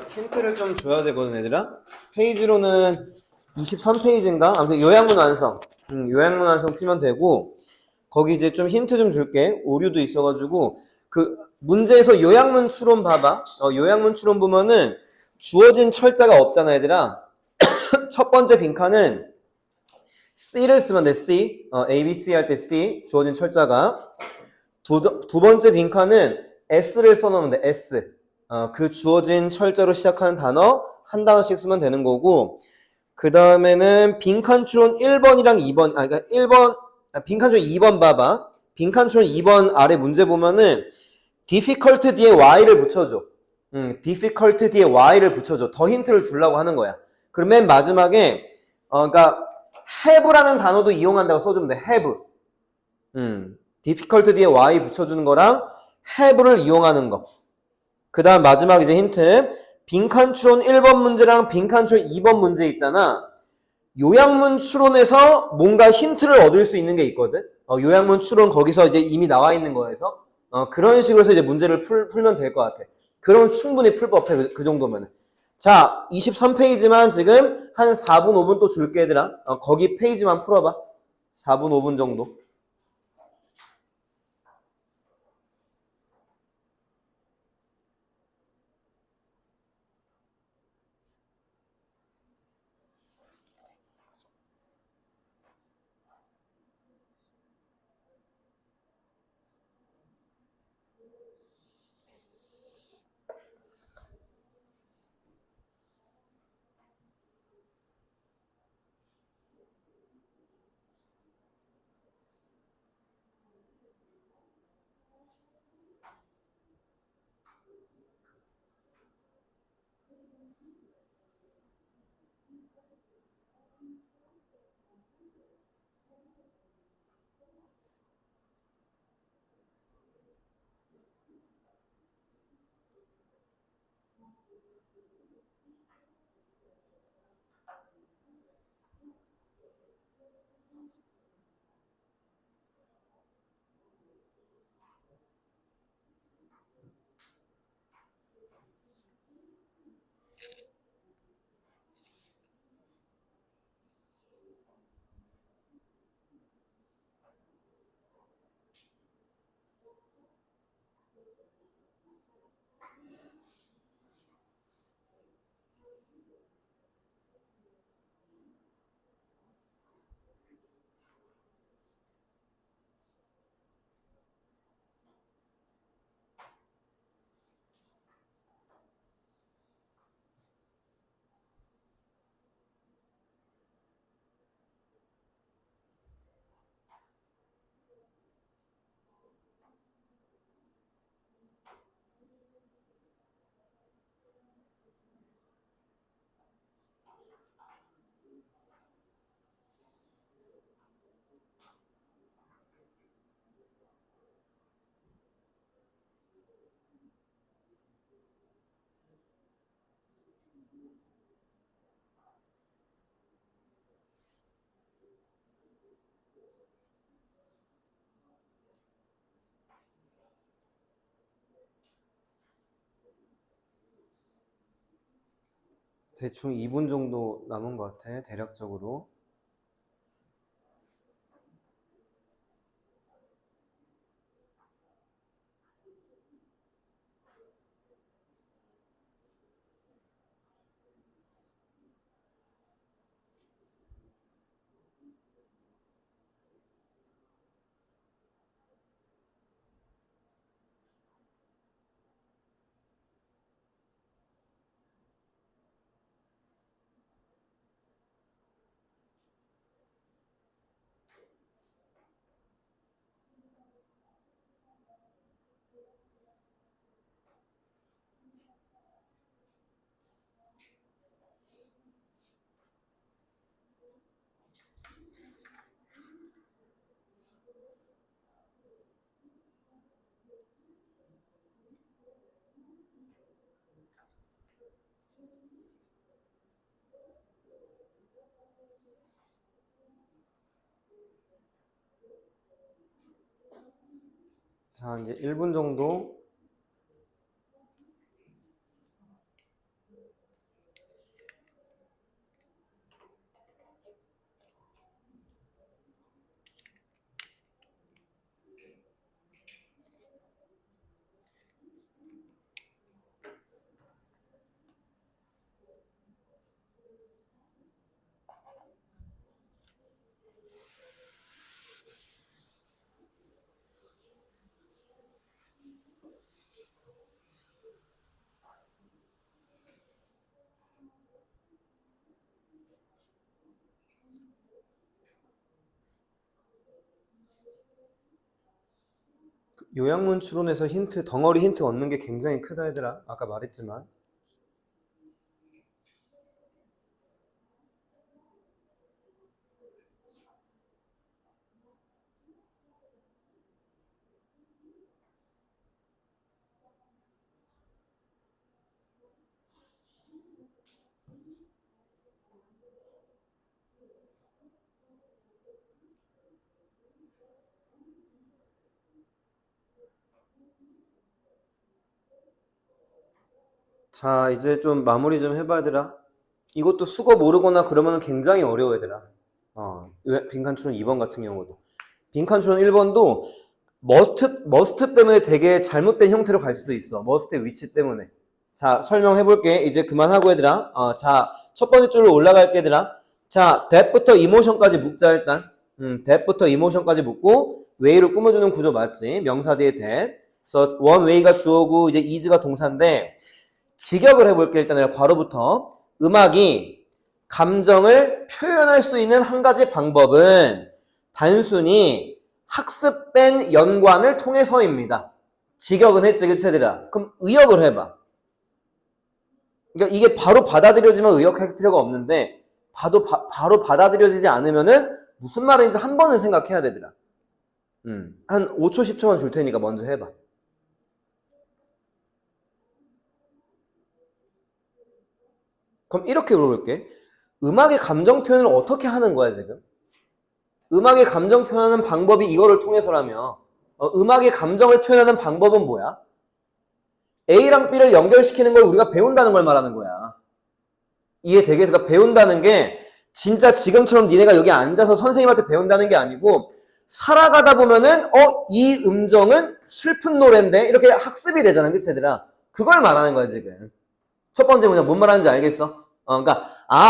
힌트를 좀 줘야 되거든, 얘들아. 페이지로는 23페이지인가? 아무튼 요약문 완성. 요약문 완성 피면 되고, 거기 이제 좀 힌트 좀 줄게. 오류도 있어가지고, 그 문제에서 요약문 추론 봐봐. 요약문 추론 보면은 주어진 철자가 없잖아, 얘들아. 첫 번째 빈칸은 C를 쓰면 돼, C. A, B, C 할 때 C. 주어진 철자가. 두 번째 빈칸은 S를 써놓으면 돼, S. 그 주어진 철자로 시작하는 단어 한 단어씩 쓰면 되는 거고, 그 다음에는 빈칸 추론 1번이랑 2번, 그러니까 1번, 빈칸 추론 2번 봐봐. 빈칸 추론 2번 아래 문제 보면은 difficult 뒤에 y를 붙여줘. difficult 뒤에 y를 붙여줘. 더 힌트를 주려고 하는 거야. 그러면 맨 마지막에, 그러니까 have라는 단어도 이용한다고 써주면 돼, have. difficult 뒤에 y 붙여주는 거랑 have를 이용하는 거. 그 다음 마지막 이제 힌트. 빈칸 추론 1번 문제랑 빈칸 추론 2번 문제 있잖아. 요약문 추론에서 뭔가 힌트를 얻을 수 있는 게 있거든. 요약문 추론 거기서 이제 이미 나와 있는 거에서 그런 식으로 해서 이제 문제를 풀면 될 것 같아. 그러면 충분히 풀 법해. 그 정도면은. 자, 23페이지만 지금 한 4분 5분 또 줄게, 얘들아. 거기 페이지만 풀어봐. 4분 5분 정도. 대충 2분 정도 남은 것 같아, 대략적으로. 자, 이제 1분 정도. 요약문 추론에서 덩어리 힌트 얻는 게 굉장히 크다 얘들아. 아까 말했지만. 자, 이제 좀 마무리 좀 해봐 얘들아. 이것도 수거 모르거나 그러면 굉장히 어려워 얘들아. 빈칸 추론 2번 같은 경우도. 빈칸 추론 1번도 머스트 때문에 되게 잘못된 형태로 갈 수도 있어. 머스트의 위치 때문에. 자, 설명해 볼게. 이제 그만하고 얘들아. 자, 첫 번째 줄로 올라갈게 얘들아. 자, that부터 emotion까지 묶자 일단. that부터 emotion까지 묶고 way를 꾸며주는 구조 맞지? 명사 뒤에 that. 그래서 one way가 주어고 이제 is가 동사인데 직역을 해볼게. 일단 내가 괄호부터. 음악이 감정을 표현할 수 있는 한 가지 방법은 단순히 학습된 연관을 통해서입니다. 직역은 했지, 그치, 얘들아? 그럼 의역을 해봐. 그러니까 이게 바로 받아들여지면 의역할 필요가 없는데, 바로 받아들여지지 않으면은 무슨 말인지 한 번은 생각해야 되더라. 한 5초, 10초만 줄 테니까 먼저 해봐. 그럼 이렇게 물어볼게. 음악의 감정 표현을 어떻게 하는 거야, 지금? 음악의 감정 표현하는 방법이 이거를 통해서라며 음악의 감정을 표현하는 방법은 뭐야? A랑 B를 연결시키는 걸 우리가 배운다는 걸 말하는 거야. 이해되게? 그러니까 배운다는 게 진짜 지금처럼 니네가 여기 앉아서 선생님한테 배운다는 게 아니고 살아가다 보면은 이 음정은 슬픈 노래인데 이렇게 학습이 되잖아, 그치 얘들아? 그걸 말하는 거야 지금. 첫 번째 뭐냐, 뭔 말하는지 알겠어? 그러니까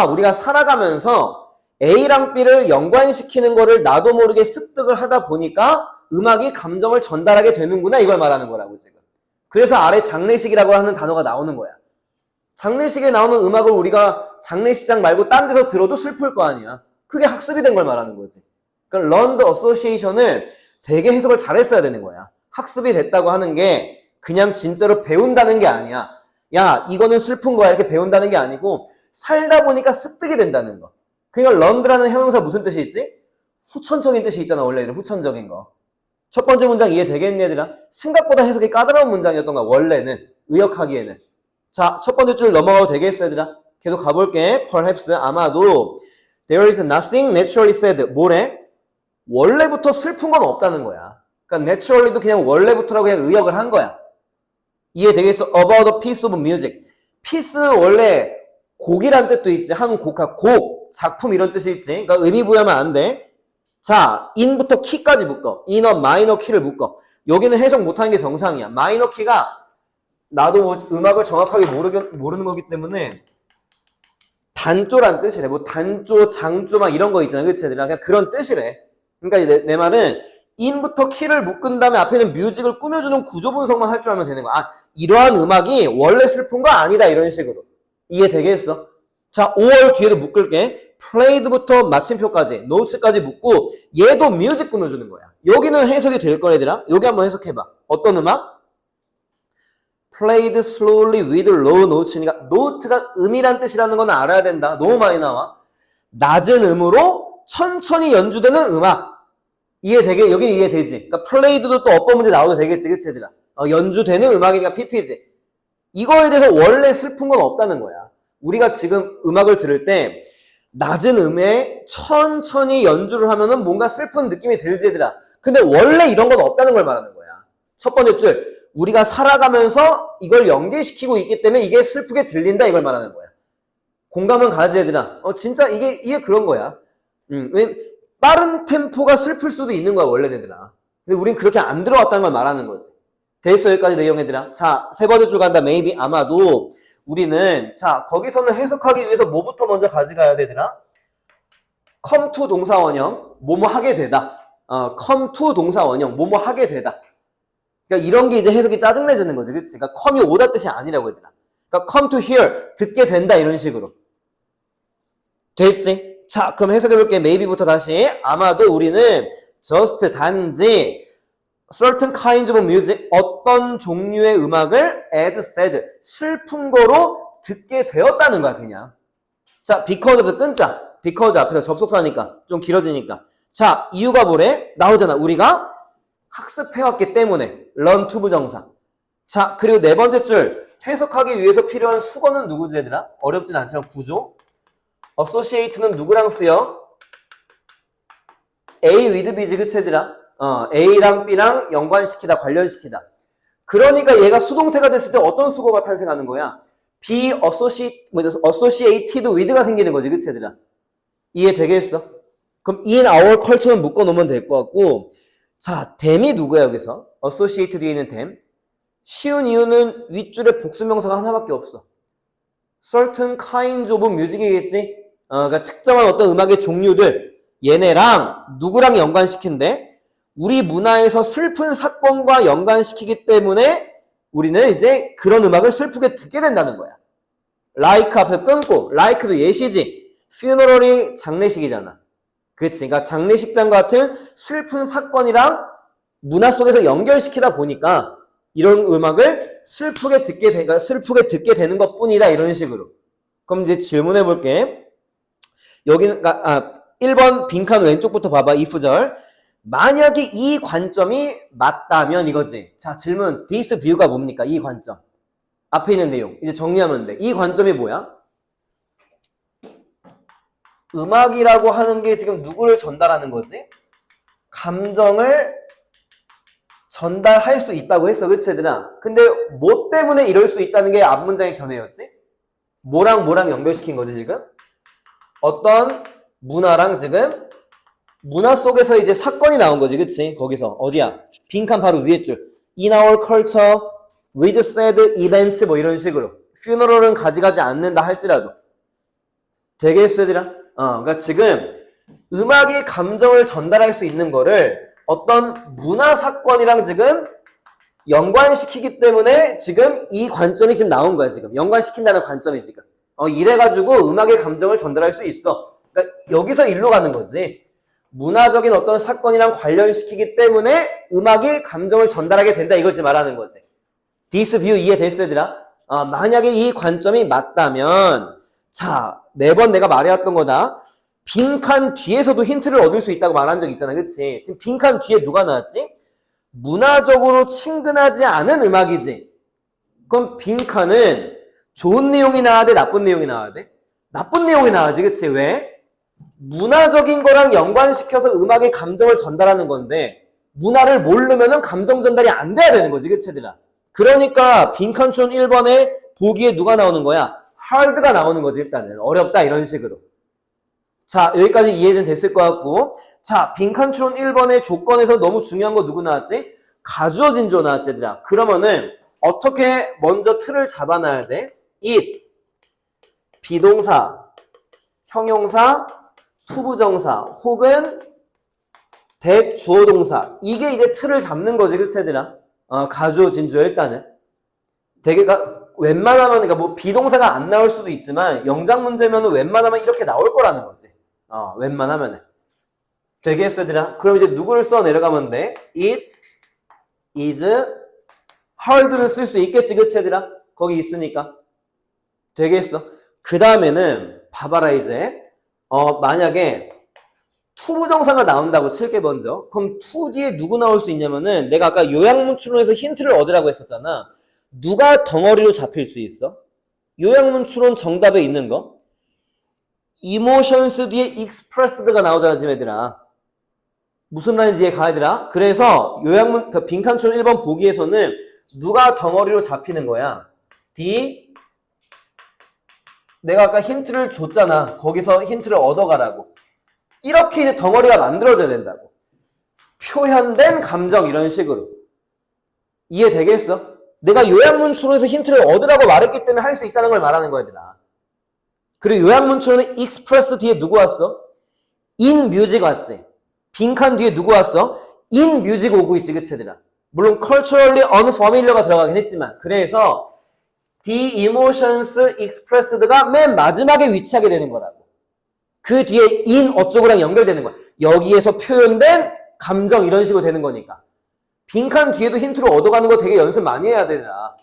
우리가 살아가면서 A랑 B를 연관시키는 거를 나도 모르게 습득을 하다 보니까 음악이 감정을 전달하게 되는구나, 이걸 말하는 거라고 지금. 그래서 아래 장례식이라고 하는 단어가 나오는 거야. 장례식에 나오는 음악을 우리가 장례식장 말고 딴 데서 들어도 슬플 거 아니야. 그게 학습이 된 걸 말하는 거지. 그러니까 learned association을 되게 해석을 잘했어야 되는 거야. 학습이 됐다고 하는 게 그냥 진짜로 배운다는 게 아니야. 야, 이거는 슬픈 거야 이렇게 배운다는 게 아니고 살다 보니까 습득이 된다는 거. 그러니까 learned라는 형용사 무슨 뜻이 있지? 후천적인 뜻이 있잖아, 원래는. 후천적인 거. 첫 번째 문장 이해되겠니 얘들아? 생각보다 해석이 까다로운 문장이었던 거야, 원래는. 의역하기에는. 자, 첫 번째 줄 넘어가도 되겠어 얘들아? 계속 가볼게. perhaps, 아마도 there is nothing naturally sad. 뭐래? 원래부터 슬픈 건 없다는 거야. 그러니까 naturally도 그냥 원래부터라고 그냥 의역을 한 거야. 이해되겠어? about a piece of music. piece는 원래 곡이란 뜻도 있지. 한 곡, 작품 이런 뜻이 있지. 그러니까 의미 부여하면 안 돼. 자, in부터 key까지 묶어. inner, minor key를 묶어. 여기는 해석 못하는 게 정상이야. minor key가 나도 음악을 정확하게 모르는 거기 때문에 단조란 뜻이래. 뭐 단조, 장조 막 이런 거 있잖아. 그치? 그냥 그런 뜻이래. 그러니까 내 말은 in부터 key를 묶은 다음에 앞에는 뮤직을 꾸며주는 구조 분석만 할 줄 알면 되는 거야. 이러한 음악이 원래 슬픈 거 아니다, 이런 식으로. 이해되겠어? 자, 5월 뒤에도 묶을게. played부터 마침표까지, notes까지 묶고 얘도 뮤직 꾸며주는 거야. 여기는 해석이 될 거 얘들아. 여기 한번 해석해봐. 어떤 음악? played slowly with low notes니까 노트가 음이란 뜻이라는 건 알아야 된다. 너무 많이 나와. 낮은 음으로 천천히 연주되는 음악. 이해되게? 여기 이해되지? 그러니까 played도 또 어법 문제 나와도 되겠지, 그치 얘들아? 연주되는 음악이니까 PP지. 이거에 대해서 원래 슬픈 건 없다는 거야. 우리가 지금 음악을 들을 때 낮은 음에 천천히 연주를 하면은 뭔가 슬픈 느낌이 들지 얘들아. 근데 원래 이런 건 없다는 걸 말하는 거야. 첫 번째 줄, 우리가 살아가면서 이걸 연계시키고 있기 때문에 이게 슬프게 들린다, 이걸 말하는 거야. 공감은 가지 얘들아. 진짜 이게 그런 거야. 빠른 템포가 슬플 수도 있는 거야, 원래 얘들아. 근데 우린 그렇게 안 들어왔다는 걸 말하는 거지. 됐어, 여기까지 내용 얘들아. 자, 세 번째 줄 간다. maybe, 아마도 우리는 자, 거기서는 해석하기 위해서 뭐부터 먼저 가져가야 되더라? come to 동사 원형, 뭐뭐 하게 되다. come to 동사 원형, 뭐뭐 하게 되다. 그러니까 이런 게 이제 해석이 짜증내지는 거지, 그치? 그러니까 come이 오다 뜻이 아니라고 얘들아. 그러니까 come to hear, 듣게 된다, 이런 식으로. 됐지? 자, 그럼 해석해볼게. maybe부터 다시. 아마도 우리는 just 단지 certain kinds of music 어떤 종류의 음악을 as said 슬픈 거로 듣게 되었다는 거야 그냥. 자, because부터 끊자. because 앞에서 접속사니까 좀 길어지니까. 자, 이유가 뭐래? 나오잖아. 우리가 학습해왔기 때문에 learn to 부정사. 자, 그리고 네 번째 줄 해석하기 위해서 필요한 수거는 누구지 얘들아? 어렵진 않지만 구조. associate는 누구랑 쓰여? A with B지 그치 얘들아? A랑 B랑 연관시키다 관련시키다. 그러니까 얘가 수동태가 됐을 때 어떤 수거가 탄생하는 거야? be associated with가 생기는 거지 그치 얘들아? 이해되겠어? 그럼 in our culture는 묶어놓으면 될 것 같고 자, them이 누구야 여기서? associated 뒤에 있는 them. 쉬운 이유는 윗줄에 복수명사가 하나밖에 없어. certain kinds of music이겠지? 그러니까 특정한 어떤 음악의 종류들 얘네랑 누구랑 연관시킨대? 우리 문화에서 슬픈 사건과 연관시키기 때문에 우리는 이제 그런 음악을 슬프게 듣게 된다는 거야. like 앞에 끊고 like도 예시지. funeral이 장례식이잖아. 그치? 그러니까 장례식장 같은 슬픈 사건이랑 문화 속에서 연결시키다 보니까 이런 음악을 슬프게 듣게 되는 것 뿐이다. 이런 식으로. 그럼 이제 질문해 볼게. 여기는, 1번 빈칸 왼쪽부터 봐봐. if절. 만약에 이 관점이 맞다면 이거지. 자, 질문. this view가 뭡니까? 이 관점. 앞에 있는 내용. 이제 정리하면 돼. 이 관점이 뭐야? 음악이라고 하는 게 지금 누구를 전달하는 거지? 감정을 전달할 수 있다고 했어. 그치 얘들아? 근데 뭐 때문에 이럴 수 있다는 게 앞문장의 견해였지? 뭐랑 뭐랑 연결시킨 거지 지금? 어떤 문화랑 지금 문화 속에서 이제 사건이 나온 거지. 그치? 거기서 어디야? 빈칸 바로 위에 줄. In our culture with sad events 뭐 이런 식으로. funeral은 가져가지 않는다 할지라도. 되겠어 얘들아? 그러니까 지금 음악이 감정을 전달할 수 있는 거를 어떤 문화 사건이랑 지금 연관시키기 때문에 지금 이 관점이 지금 나온 거야 지금. 연관시킨다는 관점이 지금. 이래가지고 음악의 감정을 전달할 수 있어. 그러니까 여기서 일로 가는 거지. 문화적인 어떤 사건이랑 관련시키기 때문에 음악이 감정을 전달하게 된다 이거지 말하는 거지. this view 이해됐어 얘들아? 만약에 이 관점이 맞다면 자, 매번 내가 말해왔던 거다. 빈칸 뒤에서도 힌트를 얻을 수 있다고 말한 적 있잖아. 그치? 지금 빈칸 뒤에 누가 나왔지? 문화적으로 친근하지 않은 음악이지. 그럼 빈칸은 좋은 내용이 나와야 돼? 나쁜 내용이 나와야 돼? 나쁜 내용이 나와야지. 그치? 왜? 문화적인 거랑 연관시켜서 음악의 감정을 전달하는 건데 문화를 모르면은 감정 전달이 안 돼야 되는 거지. 그치? 얘들아? 그러니까 빈칸촌 1번에 보기에 누가 나오는 거야? hard가 나오는 거지. 일단은 어렵다 이런 식으로. 자, 여기까지 이해는 됐을 것 같고 자, 빈칸촌 1번의 조건에서 너무 중요한 거 누구 나왔지? 가주어 진주어 나왔지 얘들아. 그러면은 어떻게 먼저 틀을 잡아놔야 돼? it, 비동사, 형용사, 투부정사 혹은 that 주어동사 이게 이제 틀을 잡는 거지. 그치 얘들아? 가주어 진주어 일단은 되게 웬만하면 그러니까 뭐 비동사가 안 나올 수도 있지만 영작 문제면은 웬만하면 이렇게 나올 거라는 거지. 웬만하면은 되겠어 얘들아? 그럼 이제 누구를 써 내려가면 돼? it is hard는 쓸 수 있겠지. 그치 얘들아? 거기 있으니까 되겠어. 그 다음에는 봐봐라 이제 만약에 투부정사가 나온다고 칠게 먼저. 그럼 to 뒤에 누구 나올 수 있냐면은 내가 아까 요약문추론에서 힌트를 얻으라고 했었잖아. 누가 덩어리로 잡힐 수 있어? 요약문추론 정답에 있는 거? emotions 뒤에 expressed가 나오잖아 지금 얘들아. 무슨 말인지 이해가 얘들아? 그래서 요약문 빈칸촌 1번 보기에서는 누가 덩어리로 잡히는 거야? 내가 아까 힌트를 줬잖아. 거기서 힌트를 얻어가라고. 이렇게 이제 덩어리가 만들어져야 된다고. 표현된 감정 이런 식으로. 이해되겠어? 내가 요약문추론에서 힌트를 얻으라고 말했기 때문에 할 수 있다는 걸 말하는 거야 얘들아. 그리고 요약문추론에 express 뒤에 누구 왔어? in music 왔지. 빈칸 뒤에 누구 왔어? in music 오고 있지. 그치 얘들아? 물론 culturally unfamiliar가 들어가긴 했지만 그래서 the emotions expressed가 맨 마지막에 위치하게 되는 거라고. 그 뒤에 in 어쩌고랑 연결되는 거야. 여기에서 표현된 감정 이런 식으로 되는 거니까. 빈칸 뒤에도 힌트를 얻어가는 거 되게 연습 많이 해야 되더라.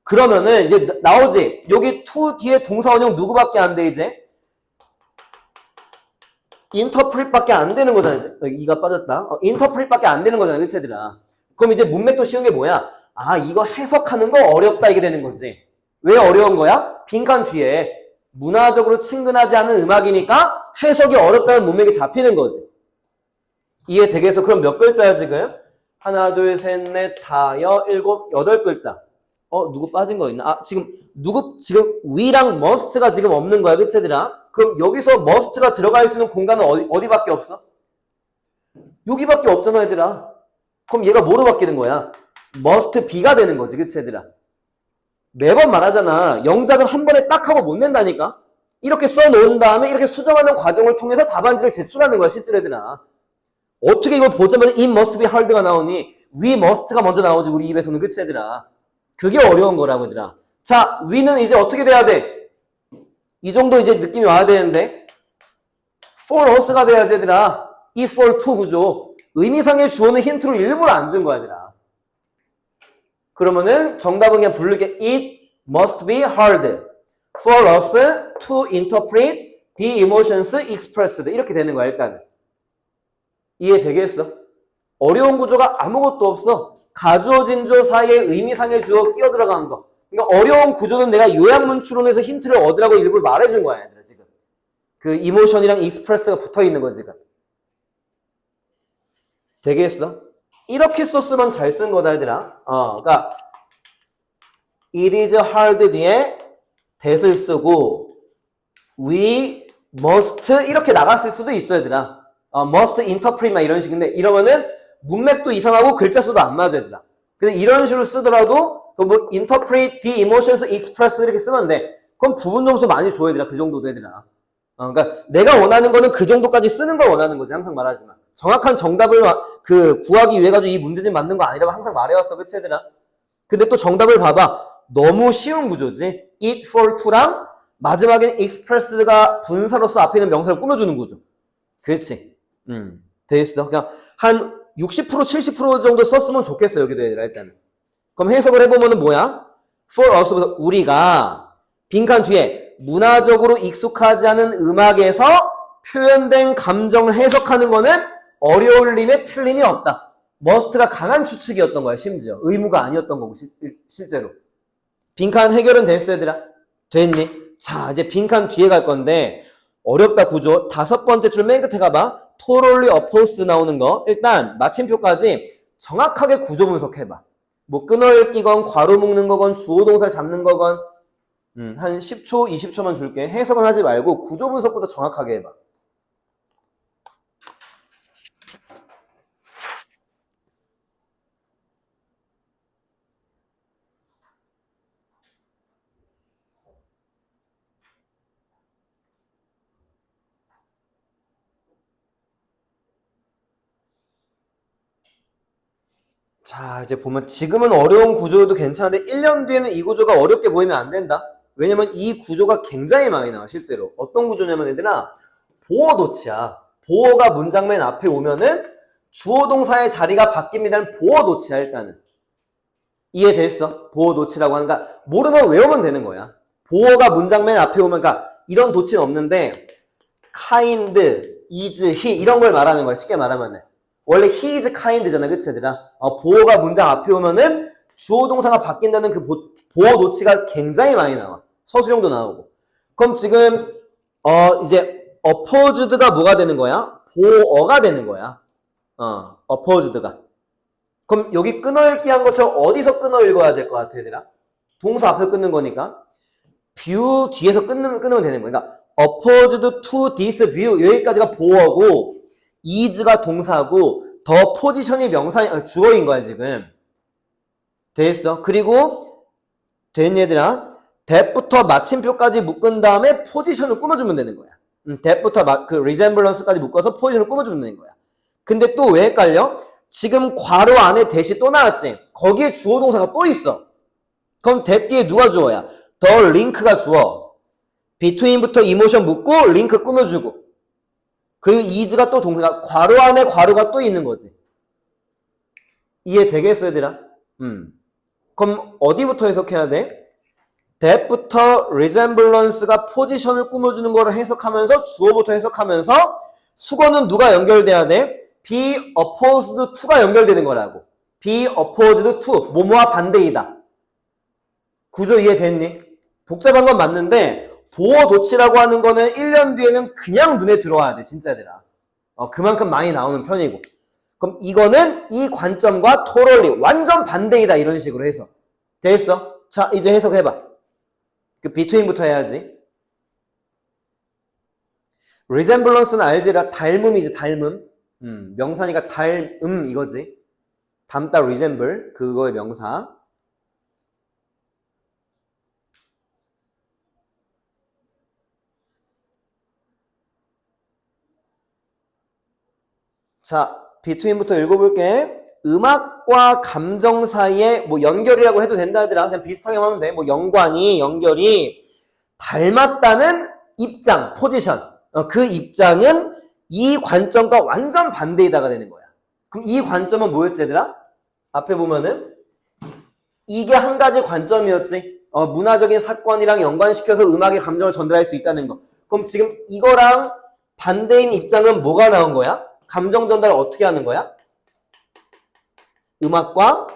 그러면은 이제 나오지. 여기 to 뒤에 동사 원형 누구밖에 안 돼 이제? interpret밖에 안 되는 거잖아. 이제. 이가 빠졌다. interpret밖에 안 되는 거잖아. 그치 얘들아. 그럼 이제 문맥도 쉬운 게 뭐야? 아 이거 해석하는 거 어렵다 이게 되는 거지. 왜 어려운 거야? 빈칸 뒤에 문화적으로 친근하지 않은 음악이니까 해석이 어렵다는 문맥이 잡히는 거지. 이해되겠어? 그럼 몇 글자야 지금? 하나, 둘, 셋, 넷, 다, 일곱, 여덟 글자. 누구 빠진 거 있나? 지금 we랑 must가 지금 없는 거야. 그치, 얘들아? 그럼 여기서 must가 들어갈 수 있는 공간은 어디밖에 없어? 여기밖에 없잖아, 얘들아. 그럼 얘가 뭐로 바뀌는 거야? must be가 되는 거지. 그치, 얘들아? 매번 말하잖아. 영작은 한 번에 딱 하고 못 낸다니까? 이렇게 써놓은 다음에 이렇게 수정하는 과정을 통해서 답안지를 제출하는 거야, 실제로 얘들아. 어떻게 이걸 보자마자 it must be hard가 나오니 we must가 먼저 나오지 우리 입에서는. 그치 얘들아? 그게 어려운 거라고 얘들아. 자, we는 이제 어떻게 돼야 돼? 이 정도 이제 느낌이 와야 되는데 for us가 돼야지 얘들아. 이 for to 구조. 의미상의 주어는 힌트로 일부러 안 준 거야 얘들아. 그러면은 정답은 그냥 부르게 it must be hard for us to interpret the emotions expressed 이렇게 되는 거야 일단은. 이해되겠어? 어려운 구조가 아무것도 없어. 가주어 진주어 사이에 의미상의 주어 끼어 들어가는 거. 그러니까 어려운 구조는 내가 요약문 추론해서 힌트를 얻으라고 일부러 말해준 거야 얘들아 지금. 그 이모션이랑 익스프레스가 붙어있는 거 지금. 되겠어? 이렇게 썼으면 잘 쓴 거다 얘들아. 그러니까 it is hard 뒤에 that을 쓰고 we must 이렇게 나갔을 수도 있어 얘들아. must interpret 막 이런 식인데 이러면은 문맥도 이상하고 글자 수도 안 맞아 얘들아. 근데 이런 식으로 쓰더라도 뭐 interpret the emotions expressed 이렇게 쓰면 돼. 그럼 부분 점수 많이 줘 얘들아. 그 정도도 얘들아. 그러니까 내가 원하는 거는 그 정도까지 쓰는 걸 원하는 거지. 항상 말하지만 정확한 정답을 구하기 위해 가지고 이 문제집 만든 거 아니라고 항상 말해왔어. 그치 얘들아? 근데 또 정답을 봐봐. 너무 쉬운 구조지. it for to랑 마지막엔 expressed가 분사로서 앞에 있는 명사를 꾸며주는 구조. 그렇지. 됐어. 그냥 한 60% 70% 정도 썼으면 좋겠어 여기도 얘들아 일단은. 그럼 해석을 해보면은 뭐야? for us 우리가 빈칸 뒤에 문화적으로 익숙하지 않은 음악에서 표현된 감정을 해석하는 거는 어려울 림에 틀림이 없다. must가 강한 추측이었던 거야 심지어. 의무가 아니었던 거고 실제로. 빈칸 해결은 됐어 얘들아? 됐니? 자 이제 빈칸 뒤에 갈 건데 어렵다 구조. 5번째 줄 맨 끝에 가봐. totally opposed 나오는 거. 일단 마침표까지 정확하게 구조 분석해봐. 뭐 끊어읽기건 괄호 묶는 거건 주어 동사를 잡는 거건 한 10초 20초만 줄게. 해석은 하지 말고 구조 분석부터 정확하게 해봐. 자 이제 보면 지금은 어려운 구조도 괜찮은데 1년 뒤에는 이 구조가 어렵게 보이면 안 된다. 왜냐면 이 구조가 굉장히 많이 나와 실제로. 어떤 구조냐면 얘들아 보어 도치야. 보어가 문장 맨 앞에 오면은 주어 동사의 자리가 바뀝니다는 보어 도치야 일단은. 이해됐어? 보어 도치라고 하는 거 모르면 외우면 되는 거야. 보어가 문장 맨 앞에 오면 그러니까 이런 도치는 없는데 kind, is, he 이런 걸 말하는 거야 쉽게 말하면은. 원래 he is kind잖아. 그치 얘들아? 보어가 문장 앞에 오면은 주어 동사가 바뀐다는 그 보어 노치가 굉장히 많이 나와. 서술형도 나오고. 그럼 지금 이제 opposed가 뭐가 되는 거야? 보어가 되는 거야. opposed가. 그럼 여기 끊어읽기 한 것처럼 어디서 끊어 읽어야 될 것 같아 얘들아? 동사 앞에서 끊는 거니까 view 뒤에서 끊으면 되는 거야. 그러니까 opposed to this view 여기까지가 보어고 is가 동사고 더 포지션이 주어인 거야 지금. 됐어? 그리고 된 얘들아 that부터 마침표까지 묶은 다음에 포지션을 꾸며주면 되는 거야. that부터 그 resemblance까지 묶어서 포지션을 꾸며주면 되는 거야. 근데 또 왜 헷갈려? 지금 괄호 안에 that이 또 나왔지? 거기에 주어 동사가 또 있어. 그럼 that 뒤에 누가 주어야? the link가 주어. between부터 emotion 묶고 링크 꾸며주고. 그리고 is가 또 동사, 괄호 안에 괄호가 또 있는 거지. 이해되겠어, 얘들아? 그럼 어디부터 해석해야 돼? that부터 resemblance가 포지션을 꾸며주는 거를 해석하면서 주어부터 해석하면서 수거는 누가 연결돼야 돼? be opposed to가 연결되는 거라고. be opposed to, 뭐뭐와 반대이다. 구조 이해됐니? 복잡한 건 맞는데 보어 도치라고 하는 거는 1년 뒤에는 그냥 눈에 들어와야 돼, 진짜 얘들아. 그만큼 많이 나오는 편이고. 그럼 이거는 이 관점과 totally, 완전 반대이다, 이런 식으로 해서. 됐어? 자, 이제 해석해봐. 그 between부터 해야지. resemblance는 알지라 닮음이지, 닮음. 명사니까 닮음 이거지. 닮다 resemble, 그거의 명사. 자, between부터 읽어볼게. 음악과 감정 사이에 뭐 연결이라고 해도 된다 하더라. 그냥 비슷하게 하면 돼. 뭐 연결이 닮았다는 입장, 포지션. 그 입장은 이 관점과 완전 반대이다가 되는 거야. 그럼 이 관점은 뭐였지, 얘들아? 앞에 보면은 이게 한 가지 관점이었지. 문화적인 사건이랑 연관시켜서 음악의 감정을 전달할 수 있다는 거. 그럼 지금 이거랑 반대인 입장은 뭐가 나온 거야? 감정 전달을 어떻게 하는 거야? 음악과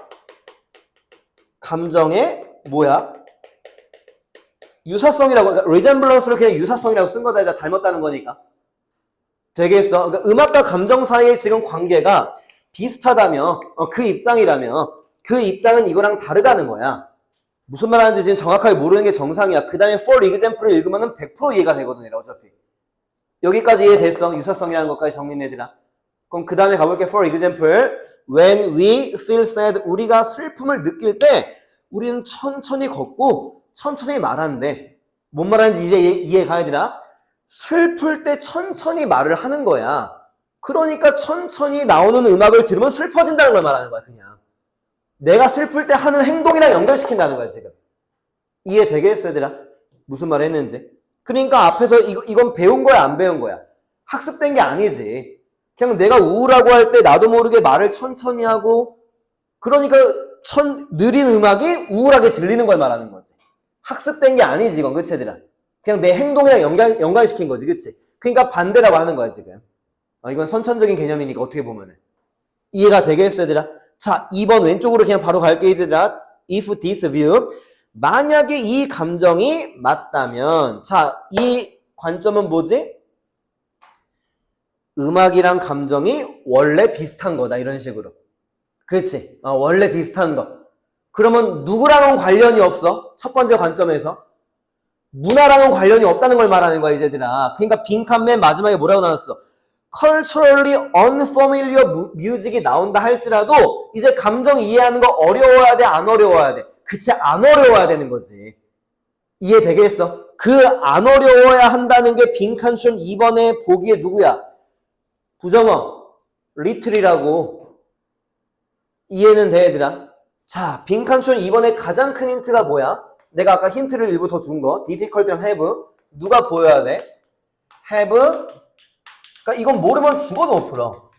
감정의 뭐야? 유사성이라고, 그러니까 resemblance를 그냥 유사성이라고 쓴 거다. 닮았다는 거니까. 되겠어? 그러니까 음악과 감정 사이의 지금 관계가 비슷하다며, 그 입장이라며, 그 입장은 이거랑 다르다는 거야. 무슨 말 하는지 지금 정확하게 모르는 게 정상이야. 그 다음에 for example을 읽으면 100% 이해가 되거든, 어차피. 여기까지 이해됐어? 유사성이라는 것까지 정리해드라. 그럼 그 다음에 가볼게. For example, when we feel sad, 우리가 슬픔을 느낄 때 우리는 천천히 걷고 천천히 말하는데, 뭔 말하는지 이제 이해가 되나? 슬플 때 천천히 말을 하는 거야. 그러니까 천천히 나오는 음악을 들으면 슬퍼진다는 걸 말하는 거야, 그냥. 내가 슬플 때 하는 행동이랑 연결시킨다는 거야, 지금. 이해되겠어, 얘들아? 무슨 말 했는지. 그러니까 앞에서 이건 배운 거야, 안 배운 거야? 학습된 게 아니지. 그냥 내가 우울하고 할 때 나도 모르게 말을 천천히 하고, 그러니까 느린 음악이 우울하게 들리는 걸 말하는 거지. 학습된 게 아니지, 이건. 그치, 얘들아? 그냥 내 행동이랑 연관시킨 거지, 그치? 그러니까 반대라고 하는 거야, 지금. 이건 선천적인 개념이니까, 어떻게 보면은. 이해가 되겠어, 얘들아? 자, 2번 왼쪽으로 그냥 바로 갈게, 얘들아. If this view. 만약에 이 감정이 맞다면, 자, 이 관점은 뭐지? 음악이랑 감정이 원래 비슷한 거다, 이런 식으로. 그렇지? 원래 비슷한 거. 그러면 누구랑은 관련이 없어? 첫 번째 관점에서. 문화랑은 관련이 없다는 걸 말하는 거야, 이제들아. 그러니까 빈칸 맨 마지막에 뭐라고 나왔어? culturally unfamiliar music이 나온다 할지라도 이제 감정 이해하는 거 어려워야 돼, 안 어려워야 돼? 그치, 안 어려워야 되는 거지. 이해되겠어? 그 안 어려워야 한다는 게 빈칸촌 2번에 보기에 누구야? 부정어, little이라고. 이해는 돼, 얘들아? 자, 빈칸촌 2번에 가장 큰 힌트가 뭐야? 내가 아까 힌트를 일부 더 준 거. difficult랑 have. 누가 보여야 돼? have. 그러니까 이건 모르면 죽어도 못 풀어.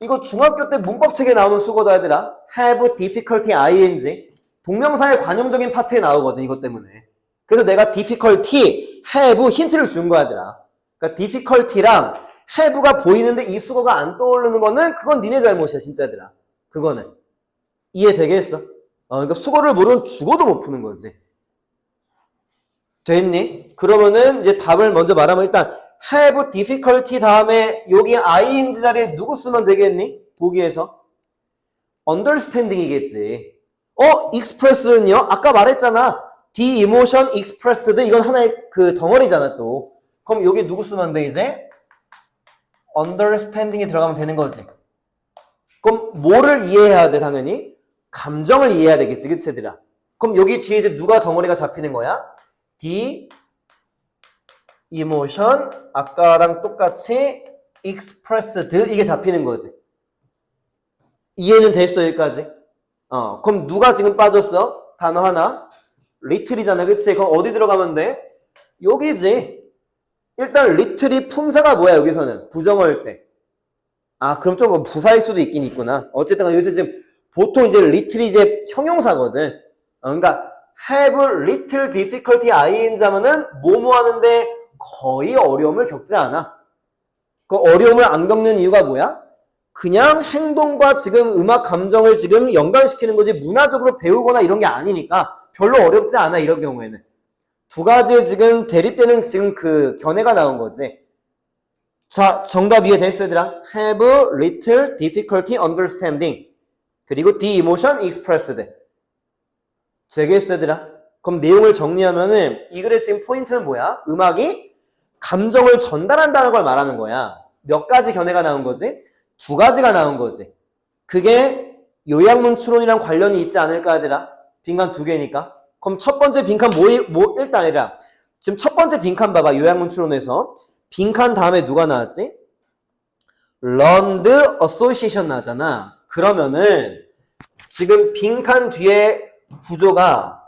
이거 중학교 때 문법책에 나오는 수거다, 얘들아. have difficulty ing. 동명사의 관용적인 파트에 나오거든, 이것 때문에. 그래서 내가 difficulty, have 힌트를 준 거야, 얘들아. 그러니까 difficulty랑 have가 보이는데 이 수거가 안 떠오르는 거는 그건 니네 잘못이야, 진짜, 얘들아. 그거는. 이해되겠어? 그러니까 수거를 모르면 죽어도 못 푸는 거지. 됐니? 그러면은 이제 답을 먼저 말하면 일단 have difficulty 다음에 여기 ing 자리에 누구 쓰면 되겠니? 보기에서 understanding이겠지. express는요? 아까 말했잖아. the emotion expressed 이건 하나의 그 덩어리잖아 또. 그럼 여기 누구 쓰면 돼 이제? understanding이 들어가면 되는 거지. 그럼 뭐를 이해해야 돼 당연히? 감정을 이해해야 되겠지, 그치 얘들아? 그럼 여기 뒤에 이제 누가 덩어리가 잡히는 거야? the emotion 아까랑 똑같이 expressed 이게 잡히는 거지. 이해는 됐어 여기까지? 그럼 누가 지금 빠졌어? 단어 하나. little이잖아, 그치? 그럼 어디 들어가면 돼? 여기지. 일단 little이 품사가 뭐야 여기서는? 부정어일 때. 아 그럼 좀 부사일 수도 있긴 있구나. 어쨌든 여기서 지금 보통 이제 little이 이제 형용사거든. 그러니까 have little difficulty ing 하면은 뭐뭐 하는데 거의 어려움을 겪지 않아. 그 어려움을 안 겪는 이유가 뭐야? 그냥 행동과 지금 음악 감정을 지금 연관시키는 거지 문화적으로 배우거나 이런 게 아니니까 별로 어렵지 않아 이런 경우에는. 두 가지의 지금 대립되는 지금 그 견해가 나온 거지. 자, 정답 이해됐어 얘들아? have little difficulty understanding. 그리고 the emotion expressed. 되겠어 얘들아? 그럼 내용을 정리하면은 이 글의 지금 포인트는 뭐야? 음악이 감정을 전달한다는 걸 말하는 거야. 몇 가지 견해가 나온 거지? 두 가지가 나온 거지. 그게 요약문 추론이랑 관련이 있지 않을까 얘들아? 빈칸 두 개니까. 그럼 첫 번째 빈칸 일단 아니라 지금 첫 번째 빈칸 봐봐. 요약문 추론에서 빈칸 다음에 누가 나왔지? learned association 나잖아. 그러면은 지금 빈칸 뒤에 구조가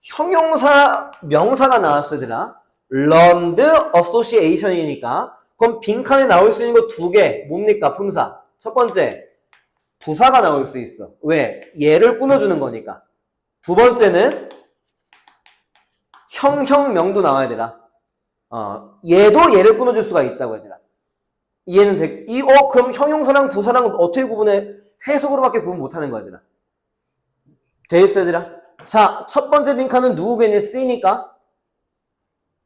형용사, 명사가 나왔어 얘들아. learned association이니까 그럼 빈칸에 나올 수 있는 거 두 개 뭡니까? 품사. 첫 번째 부사가 나올 수 있어. 왜? 얘를 꾸며주는 거니까. 두 번째는 형형명도 나와야 되라. 얘도 얘를 꾸며줄 수가 있다고 얘들아. 이해는 돼? 그럼 형용사랑 부사랑 어떻게 구분해? 해석으로밖에 구분 못하는 거야 얘들아. 돼있어 얘들아? 자, 첫 번째 빈칸은 누구 괜히 C니까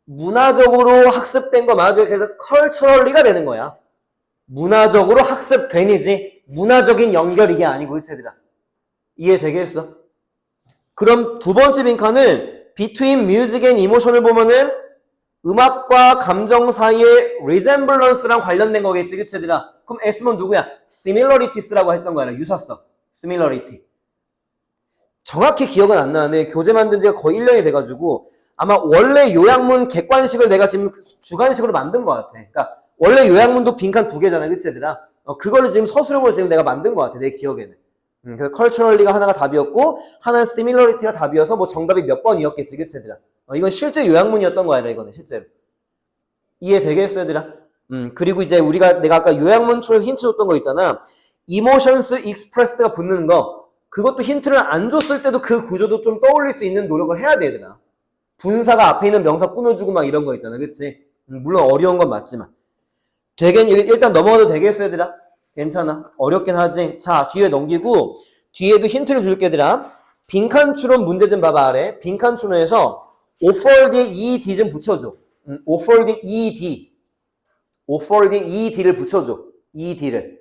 문화적으로 학습된 거 맞아. 그래서 컬처럴리가 되는 거야. 문화적으로 학습된이지 문화적인 연결 이게 아니고 그치 얘들아. 이해되겠어? 그럼 두 번째 빈칸은 between music and emotion을 보면은 음악과 감정 사이의 resemblance랑 관련된 거겠지 그치 얘들아. 그럼 S면 누구야? similarieties라고 했던 거야. 유사성. similarity. 정확히 기억은 안 나는데 교재 만든 지가 거의 1년이 돼가지고 아마 원래 요약문 객관식을 내가 지금 주관식으로 만든 것 같아. 그러니까 원래 요약문도 빈칸 두 개잖아 그치 얘들아. 그걸로 지금 서술형으로 지금 내가 만든 것 같아 내 기억에는. 그래서 컬처럴리가 하나가 답이었고 하나는 시밀러리티가 답이어서 뭐 정답이 몇 번이었겠지 그치 얘들아. 이건 실제 요약문이었던 거야 이거는 실제로. 이해되겠어 얘들아? 그리고 이제 내가 아까 요약문 추론 힌트 줬던 거 있잖아. emotions expressed가 붙는 거 그것도 힌트를 안 줬을 때도 그 구조도 좀 떠올릴 수 있는 노력을 해야 돼 얘들아. 분사가 앞에 있는 명사 꾸며주고 막 이런 거 있잖아 그치? 물론 어려운 건 맞지만 일단 넘어가도 되겠어 얘들아? 괜찮아 어렵긴 하지. 자 뒤에 넘기고 뒤에도 힌트를 줄게 얘들아. 빈칸 추론 문제 좀 봐봐 아래. 빈칸 추론에서 오폴드에 ED 좀 붙여줘. 오폴드 ED 오폴드 ED를 붙여줘. ED를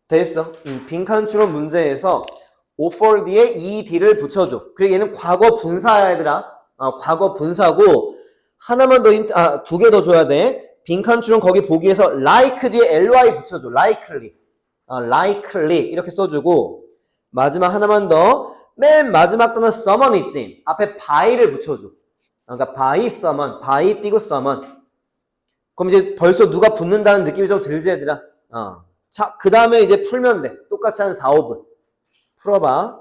됐어. 빈칸 추론 문제에서 오폴드에 ED를 붙여줘. 그리고 얘는 과거 분사야 얘들아. 과거 분사고 하나만 더 힌트 두 개 더 줘야 돼. 빈칸 추론 거기 보기에서 like 뒤에 ly 붙여줘. likely. likely 이렇게 써주고 마지막 하나만 더. 맨 마지막 단어 someone 있지. 앞에 by를 붙여줘. 그러니까 by someone, by 띄고 someone. 그럼 이제 벌써 누가 붙는다는 느낌이 좀 들지 얘들아. 자, 그 다음에 이제 풀면 돼. 똑같이 한 4, 5분. 풀어봐.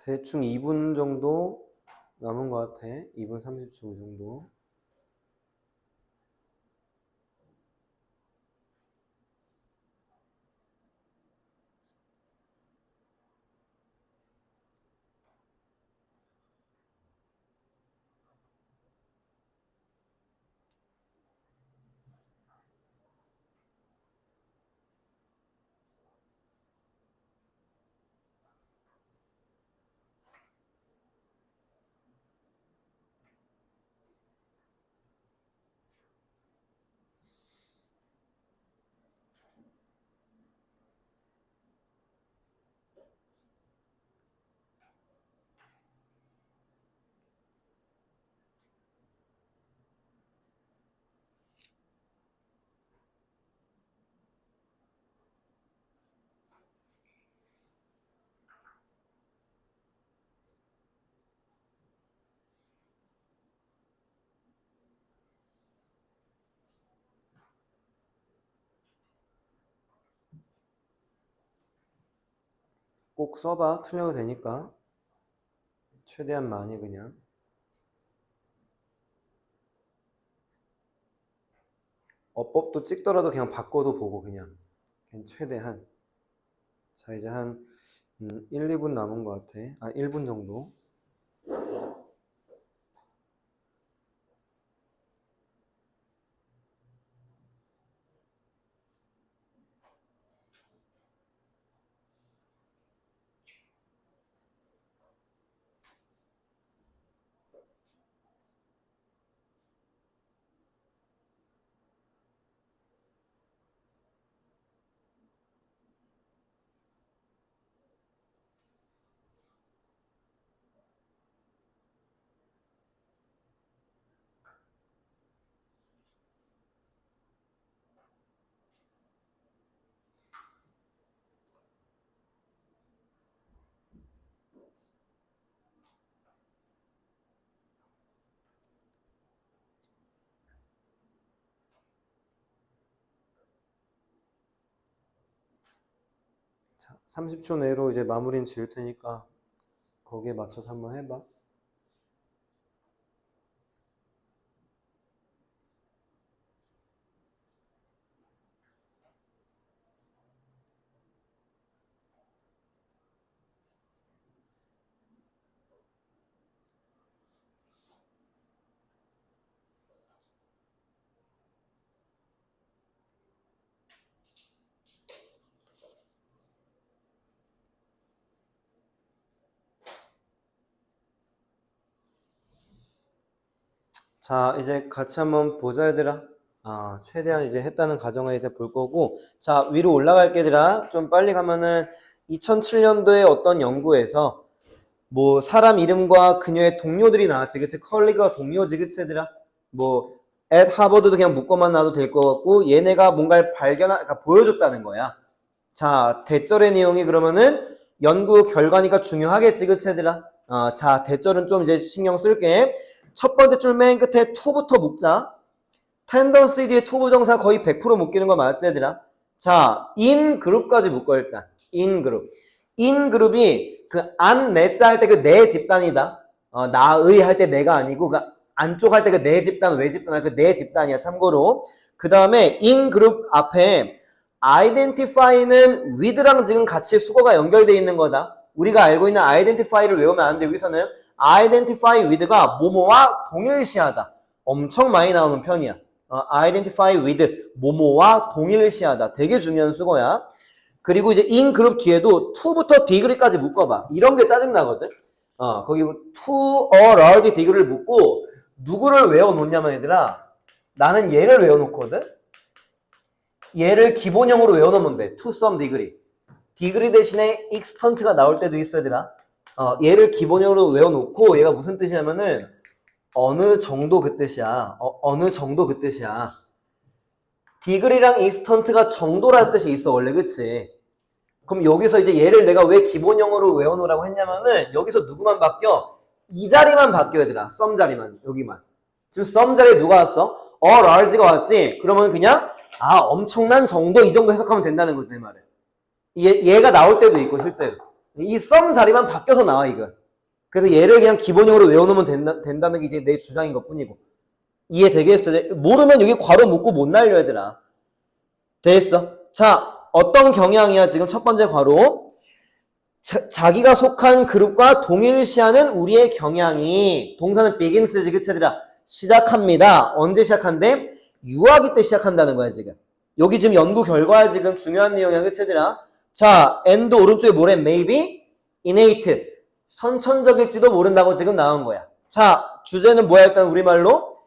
대충 2분 정도 남은 것 같아. 2분 30초 정도. 꼭 써봐. 틀려도 되니까. 최대한 많이 그냥. 어법도 찍더라도 그냥 바꿔도 보고 그냥 최대한. 자, 이제 한 1, 2분 남은 것 같아. 1분 정도. 자, 30초 내로 이제 마무리는 지을 테니까 거기에 맞춰서 한번 해봐. 자, 이제 같이 한번 보자, 얘들아. 최대한 이제 했다는 가정을 이제 볼 거고. 자, 위로 올라갈게, 얘들아. 좀 빨리 가면은 2007년도에 어떤 연구에서 뭐 사람 이름과 그녀의 동료들이 나왔지, 그치? 컬리가 동료지, 그치, 얘들아? 뭐, at 하버드도 그냥 묶어만 놔도 될 것 같고, 얘네가 뭔가를 그러니까 보여줬다는 거야. 자, 대절의 내용이 그러면은 연구 결과니까 중요하겠지, 그치, 얘들아? 자, 대절은 좀 이제 신경 쓸게. 첫 번째 줄 맨 끝에 to부터 묶자. 텐던시 뒤에 to 부정사 거의 100% 묶이는 거 맞지, 얘들아? 자, in 그룹까지 묶어, 일단. in 그룹. in 그룹이 그 안, 내자 할 때 그 내 집단이다. 나의 할 때 내가 아니고, 그 안쪽 할 때 그 내 집단, 외 집단 할 때 내 집단이야, 참고로. 그 다음에 in 그룹 앞에 identify는 with랑 지금 같이 수거가 연결되어 있는 거다. 우리가 알고 있는 identify를 외우면 안 돼, 여기서는. identify with가 뭐뭐와 동일시하다. 엄청 많이 나오는 편이야. identify with 뭐뭐와 동일시하다. 되게 중요한 수거야. 그리고 이제 in 그룹 뒤에도 to부터 degree까지 묶어봐. 이런 게 짜증나거든. 거기 to a large degree를 묶고 누구를 외워놓냐면 얘들아, 나는 얘를 외워놓거든. 얘를 기본형으로 외워놓으면 돼. to some degree. degree 대신에 extent가 나올 때도 있어, 얘들아. 얘를 기본형으로 외워놓고 얘가 무슨 뜻이냐면은 어느 정도 그 뜻이야. 어느 정도 그 뜻이야. degree랑 extent가 정도라는 뜻이 있어, 원래, 그치? 그럼 여기서 이제 얘를 내가 왜 기본형으로 외워놓으라고 했냐면은 여기서 누구만 바뀌어? 이 자리만 바뀌어, 얘들아. some 자리만, 여기만. 지금 some 자리에 누가 왔어? large가 왔지? 그러면 그냥 엄청난 정도, 이 정도 해석하면 된다는 거지, 내 말은. 얘가 나올 때도 있고, 실제로. 이 썸 자리만 바뀌어서 나와, 이거. 그래서 얘를 그냥 기본형으로 외워놓으면 된다는 게 이제 내 주장인 것 뿐이고. 이해되겠어? 모르면 여기 괄호 묶고 못 날려, 얘들아. 되겠어? 자, 어떤 경향이야, 지금 첫 번째 괄호. 자기가 속한 그룹과 동일시하는 우리의 경향이, 동사는 begins지, 그치, 얘들아? 시작합니다. 언제 시작한대? 유아기 때 시작한다는 거야, 지금. 여기 지금 연구 결과야, 지금 중요한 내용이야, 그치, 얘들아? 자, and 오른쪽에 뭐래? maybe, innate. 선천적일지도 모른다고 지금 나온 거야. 자, 주제는 뭐야? 일단 우리말로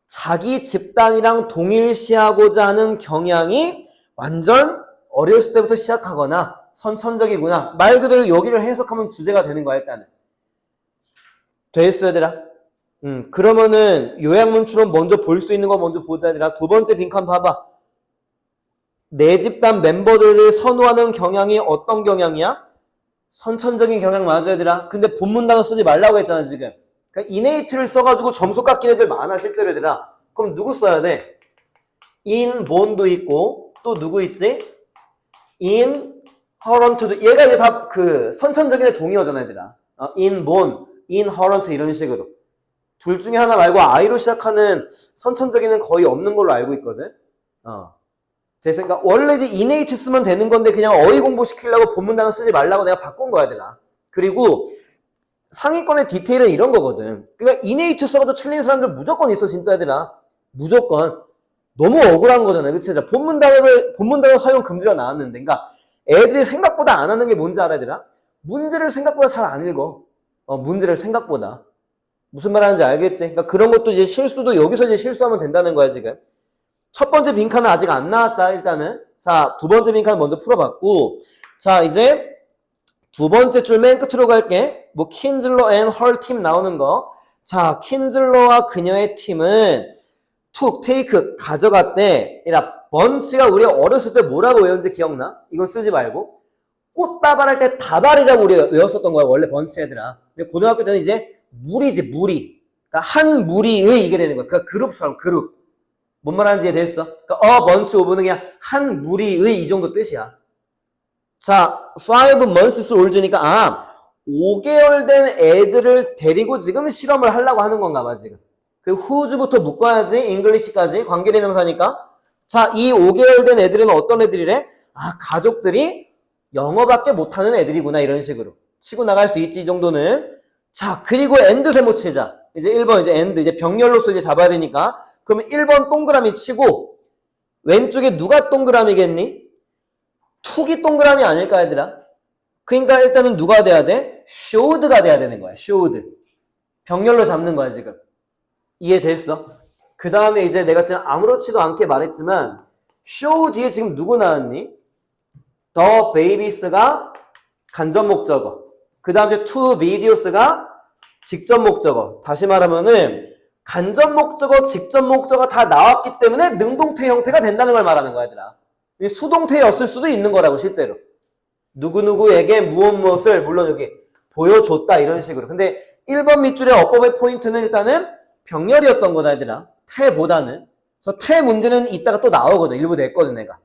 자기 집단이랑 동일시하고자 하는 경향이 완전 어렸을 때부터 시작하거나 선천적이구나. 말 그대로 여기를 해석하면 주제가 되는 거야, 일단은. 됐어, 얘들아? 그러면은 요약문처럼 먼저 볼 수 있는 거 먼저 보자, 얘들아. 두 번째 빈칸 봐봐. 내 집단 멤버들을 선호하는 경향이 어떤 경향이야? 선천적인 경향 맞아, 얘들아. 근데 본문 단어 쓰지 말라고 했잖아, 지금. 그러니까 innate를 써가지고 점수 깎인 애들 많아, 실제로, 얘들아. 그럼 누구 써야 돼? inborn도 있고 또 누구 있지? inherent도. 얘가 이제 다 그 선천적인 애 동의어잖아, 얘들아. inborn, inherent 이런 식으로. 둘 중에 하나 말고 I로 시작하는 선천적인은 거의 없는 걸로 알고 있거든. 그래서 그러니까 원래 이제 innate 쓰면 되는 건데 그냥 어휘 공부시키려고 본문 단어 쓰지 말라고 내가 바꾼 거야, 얘들아. 그리고 상위권의 디테일은 이런 거거든. 그러니까 innate 써가지고 틀린 사람들 무조건 있어, 진짜, 얘들아. 무조건. 너무 억울한 거잖아요, 그치? 본문 단어 사용 금지가 나왔는데, 그러니까 애들이 생각보다 안 하는 게 뭔지 알아, 얘들아? 문제를 생각보다 잘 안 읽어. 문제를 생각보다. 무슨 말 하는지 알겠지? 그러니까 그런 것도 이제 실수도 여기서 이제 실수하면 된다는 거야, 지금. 첫 번째 빈칸은 아직 안 나왔다, 일단은. 자, 두 번째 빈칸 먼저 풀어봤고, 자, 이제 두 번째 줄 맨 끝으로 갈게. 뭐, 킨즐러 and her 팀 나오는 거. 자, 킨즐러와 그녀의 팀은 took, take, 가져갔대. 이라, 번치가 우리 어렸을 때 뭐라고 외웠는지 기억나? 이건 쓰지 말고. 꽃다발할 때 다발이라고 우리가 외웠었던 거야, 원래 번치 애들아. 근데 고등학교 때는 이제 무리지, 무리. 그러니까 한 무리의 이게 되는 거야. 그러니까 그룹처럼, 그룹. 뭔 말하는지 이해됐어? 그러니까 bunch of는 그냥 한 무리의 이 정도 뜻이야. 자, 5 months olds니까 5개월 된 애들을 데리고 지금 실험을 하려고 하는 건가 봐, 지금. 그리고 who's부터 묶어야지, English까지, 관계대명사니까. 자, 이 5개월 된 애들은 어떤 애들이래? 가족들이 영어밖에 못하는 애들이구나, 이런 식으로. 치고 나갈 수 있지, 이 정도는. 자, 그리고 and 세모 치자. 이제 1번, 이제 and, 이제 병렬로서 이제 잡아야 되니까. 그러면 1번 동그라미 치고, 왼쪽에 누가 동그라미겠니? 툭이 동그라미 아닐까, 얘들아? 그러니까 일단은 누가 돼야 돼? showed가 돼야 되는 거야, showed. 병렬로 잡는 거야, 지금. 이해됐어? 그 다음에 이제 내가 지금 아무렇지도 않게 말했지만, show 뒤에 지금 누구 나왔니? the babies가 간접 목적어. 그 다음 이제 to videos가 직접 목적어. 다시 말하면은, 간접 목적어, 직접 목적어 다 나왔기 때문에 능동태 형태가 된다는 걸 말하는 거야, 얘들아. 수동태였을 수도 있는 거라고, 실제로. 누구누구에게 무엇을, 물론 여기 보여줬다, 이런 식으로. 근데 1번 밑줄의 어법의 포인트는 일단은 병렬이었던 거다, 얘들아. 태보다는. 그래서 태 문제는 이따가 또 나오거든. 일부 냈거든, 내가.